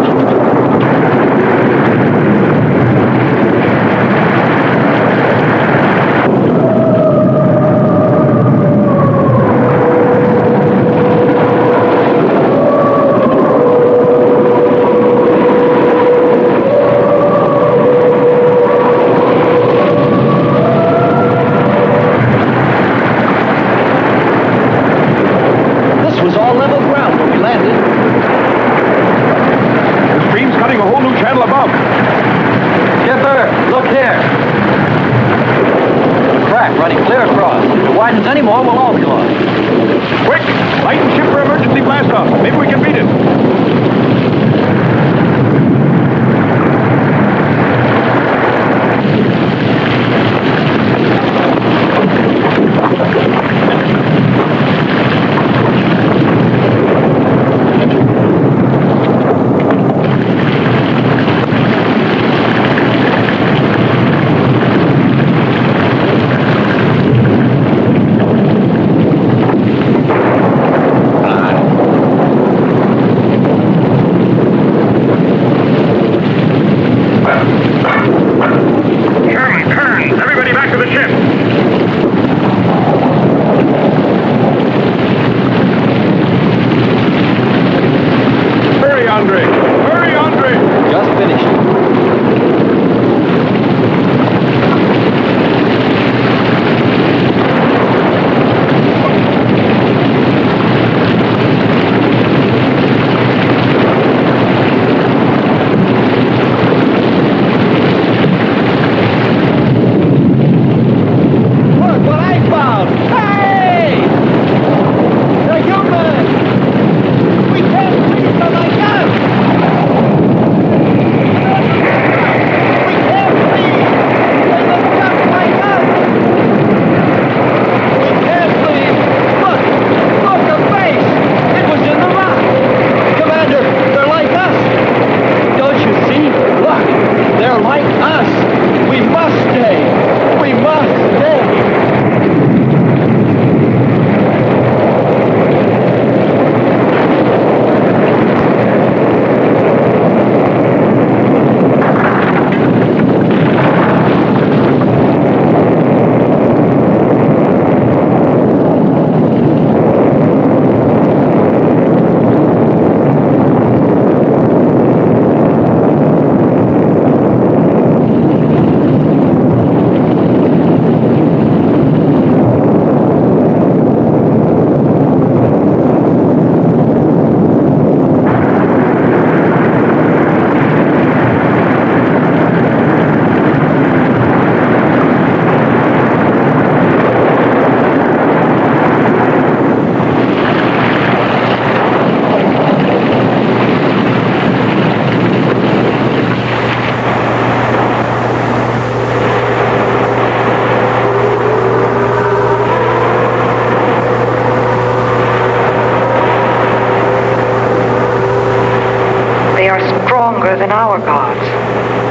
than our gods.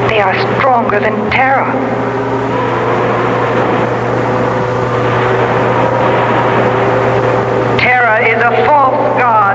They are stronger than Terra. Terra is a false god.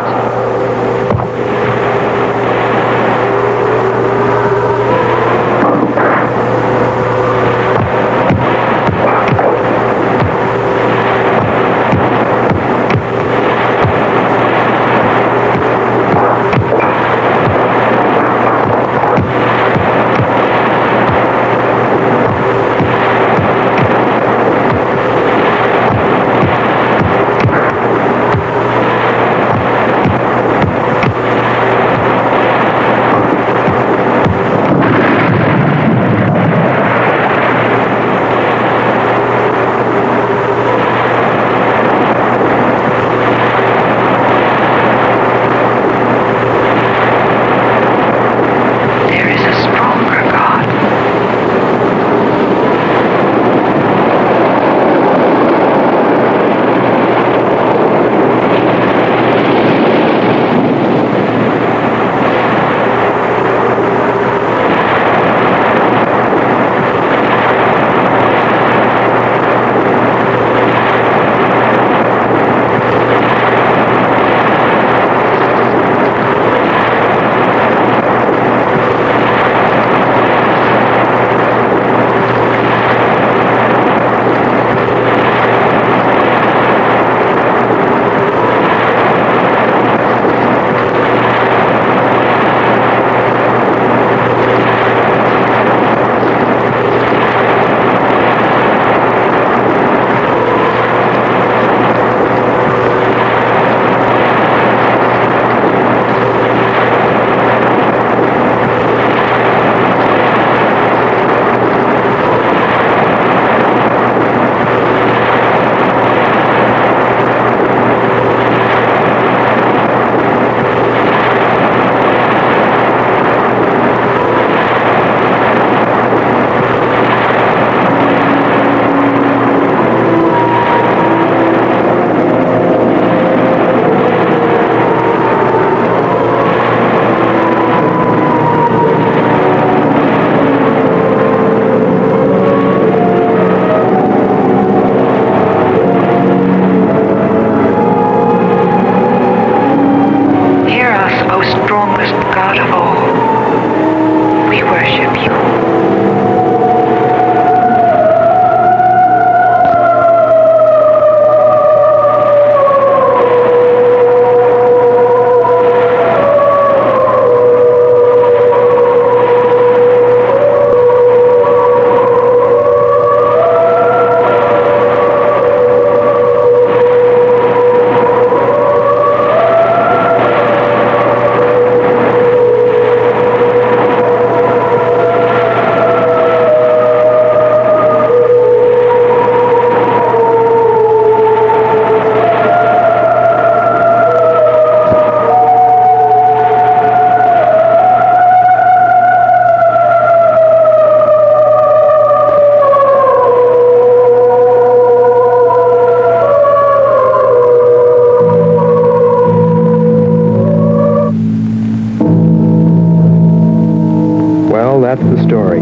That's the story.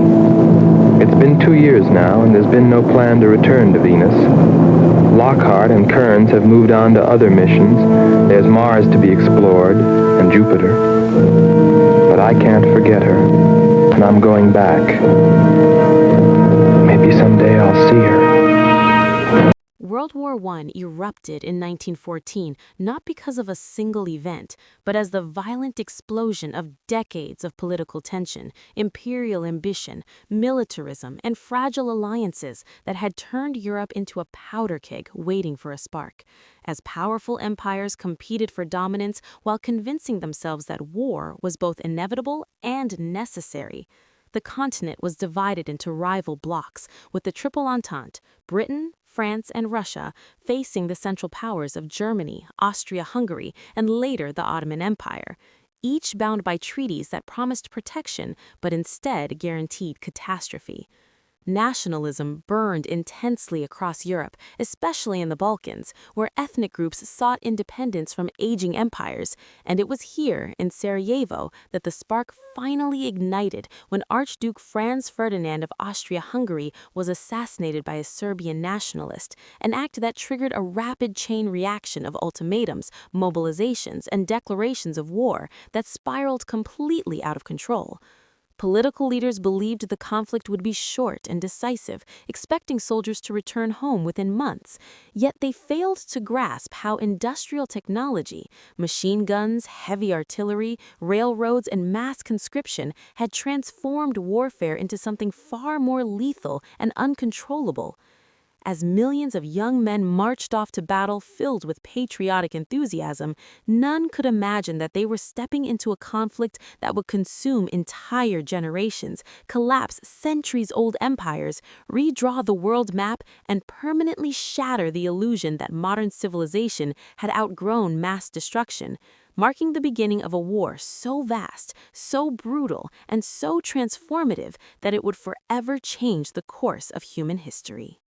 It's been 2 years now, and there's been no plan to return to Venus. Lockhart and Kearns have moved on to other missions. There's Mars to be explored, and Jupiter. But I can't forget her, and I'm going back. Maybe someday I'll see her. World War I erupted in 1914 not because of a single event, but as the violent explosion of decades of political tension, imperial ambition, militarism, and fragile alliances that had turned Europe into a powder keg waiting for a spark. As powerful empires competed for dominance while convincing themselves that war was both inevitable and necessary. The continent was divided into rival blocs, with the Triple Entente, Britain, France, and Russia facing the Central Powers of Germany, Austria-Hungary, and later the Ottoman Empire, each bound by treaties that promised protection but instead guaranteed catastrophe. Nationalism burned intensely across Europe, especially in the Balkans, where ethnic groups sought independence from aging empires, and it was here, in Sarajevo, that the spark finally ignited when Archduke Franz Ferdinand of Austria-Hungary was assassinated by a Serbian nationalist, an act that triggered a rapid chain reaction of ultimatums, mobilizations, and declarations of war that spiraled completely out of control. Political leaders believed the conflict would be short and decisive, expecting soldiers to return home within months. Yet they failed to grasp how industrial technology, machine guns, heavy artillery, railroads, and mass conscription had transformed warfare into something far more lethal and uncontrollable. As millions of young men marched off to battle filled with patriotic enthusiasm, none could imagine that they were stepping into a conflict that would consume entire generations, collapse centuries-old empires, redraw the world map, and permanently shatter the illusion that modern civilization had outgrown mass destruction, marking the beginning of a war so vast, so brutal, and so transformative that it would forever change the course of human history.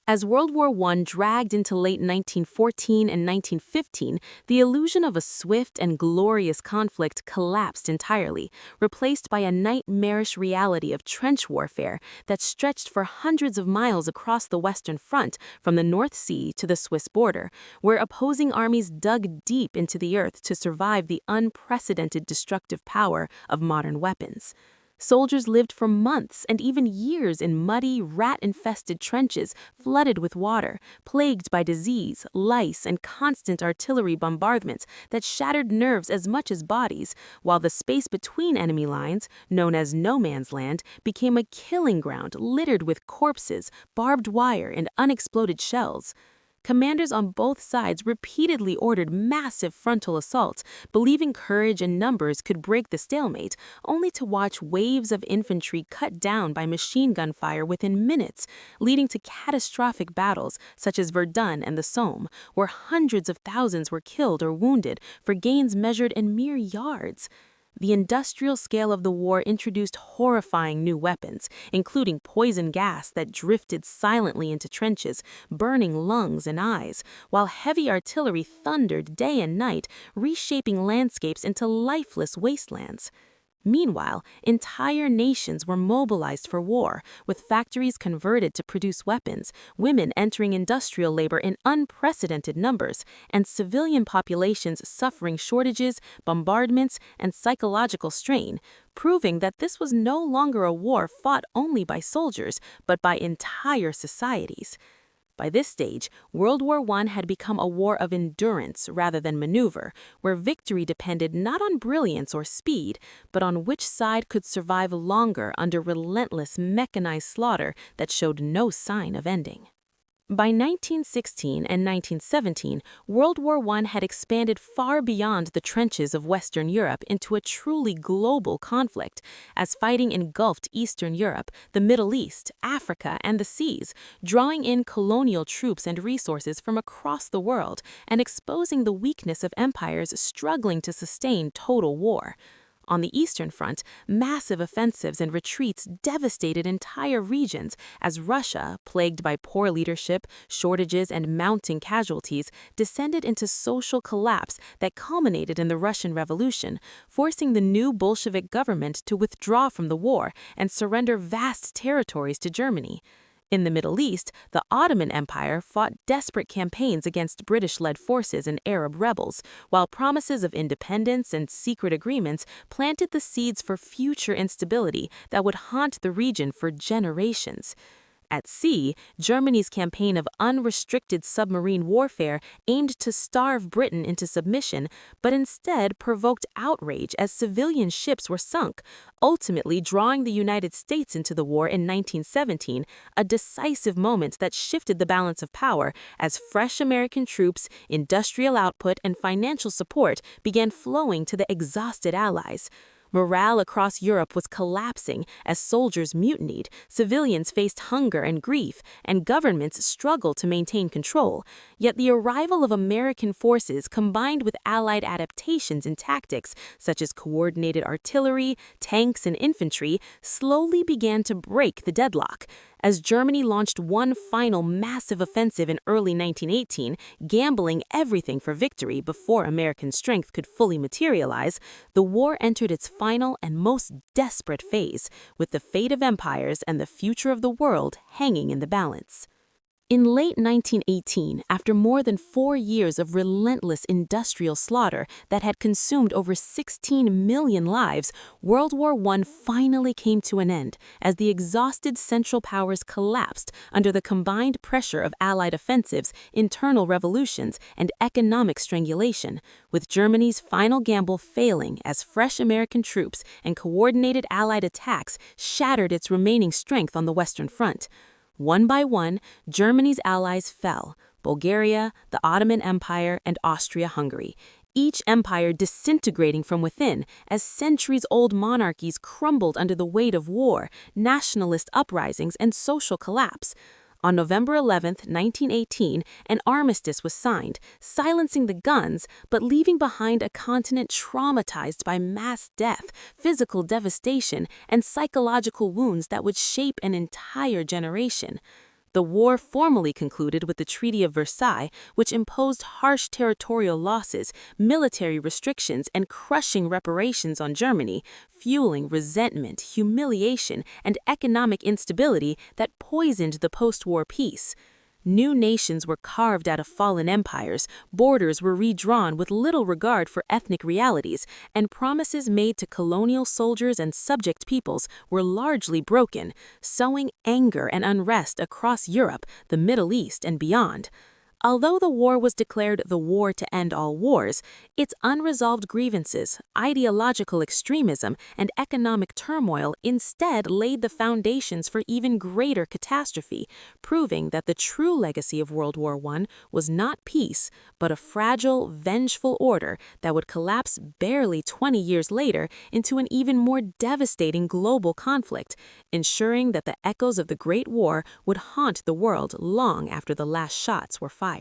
As World War I dragged into late 1914 and 1915, the illusion of a swift and glorious conflict collapsed entirely, replaced by a nightmarish reality of trench warfare that stretched for hundreds of miles across the Western Front from the North Sea to the Swiss border, where opposing armies dug deep into the earth to survive the unprecedented destructive power of modern weapons. Soldiers lived for months and even years in muddy, rat-infested trenches flooded with water, plagued by disease, lice, and constant artillery bombardments that shattered nerves as much as bodies, while the space between enemy lines, known as no man's land, became a killing ground littered with corpses, barbed wire, and unexploded shells. Commanders on both sides repeatedly ordered massive frontal assaults, believing courage and numbers could break the stalemate, only to watch waves of infantry cut down by machine gun fire within minutes, leading to catastrophic battles such as Verdun and the Somme, where hundreds of thousands were killed or wounded for gains measured in mere yards. The industrial scale of the war introduced horrifying new weapons, including poison gas that drifted silently into trenches, burning lungs and eyes, while heavy artillery thundered day and night, reshaping landscapes into lifeless wastelands. Meanwhile, entire nations were mobilized for war, with factories converted to produce weapons, women entering industrial labor in unprecedented numbers, and civilian populations suffering shortages, bombardments, and psychological strain, proving that this was no longer a war fought only by soldiers, but by entire societies. By this stage, World War I had become a war of endurance rather than maneuver, where victory depended not on brilliance or speed, but on which side could survive longer under relentless mechanized slaughter that showed no sign of ending. By 1916 and 1917, World War I had expanded far beyond the trenches of Western Europe into a truly global conflict, as fighting engulfed Eastern Europe, the Middle East, Africa, and the seas, drawing in colonial troops and resources from across the world and exposing the weakness of empires struggling to sustain total war. On the Eastern Front, massive offensives and retreats devastated entire regions as Russia, plagued by poor leadership, shortages, and mounting casualties, descended into social collapse that culminated in the Russian Revolution, forcing the new Bolshevik government to withdraw from the war and surrender vast territories to Germany. In the Middle East, the Ottoman Empire fought desperate campaigns against British-led forces and Arab rebels, while promises of independence and secret agreements planted the seeds for future instability that would haunt the region for generations. At sea, Germany's campaign of unrestricted submarine warfare aimed to starve Britain into submission, but instead provoked outrage as civilian ships were sunk, ultimately drawing the United States into the war in 1917, a decisive moment that shifted the balance of power as fresh American troops, industrial output, and financial support began flowing to the exhausted Allies. Morale across Europe was collapsing as soldiers mutinied, civilians faced hunger and grief, and governments struggled to maintain control. Yet the arrival of American forces combined with Allied adaptations in tactics, such as coordinated artillery, tanks, and infantry, slowly began to break the deadlock. as Germany launched one final massive offensive in early 1918, gambling everything for victory before American strength could fully materialize, the war entered its final and most desperate phase, with the fate of empires and the future of the world hanging in the balance. In late 1918, after more than 4 years of relentless industrial slaughter that had consumed over 16 million lives, World War I finally came to an end as the exhausted Central Powers collapsed under the combined pressure of Allied offensives, internal revolutions, and economic strangulation, with Germany's final gamble failing as fresh American troops and coordinated Allied attacks shattered its remaining strength on the Western Front. One by one, Germany's allies fell: Bulgaria, the Ottoman Empire, and Austria-Hungary, each empire disintegrating from within as centuries-old monarchies crumbled under the weight of war, nationalist uprisings, and social collapse. On November 11, 1918, an armistice was signed, silencing the guns but leaving behind a continent traumatized by mass death, physical devastation, and psychological wounds that would shape an entire generation. The war formally concluded with the Treaty of Versailles, which imposed harsh territorial losses, military restrictions, and crushing reparations on Germany, fueling resentment, humiliation, and economic instability that poisoned the post-war peace. New nations were carved out of fallen empires, borders were redrawn with little regard for ethnic realities, and promises made to colonial soldiers and subject peoples were largely broken, sowing anger and unrest across Europe, the Middle East, and beyond. Although the war was declared the war to end all wars, its unresolved grievances, ideological extremism, and economic turmoil instead laid the foundations for even greater catastrophe, proving that the true legacy of World War I was not peace, but a fragile, vengeful order that would collapse barely 20 years later into an even more devastating global conflict, ensuring that the echoes of the Great War would haunt the world long after the last shots were fired.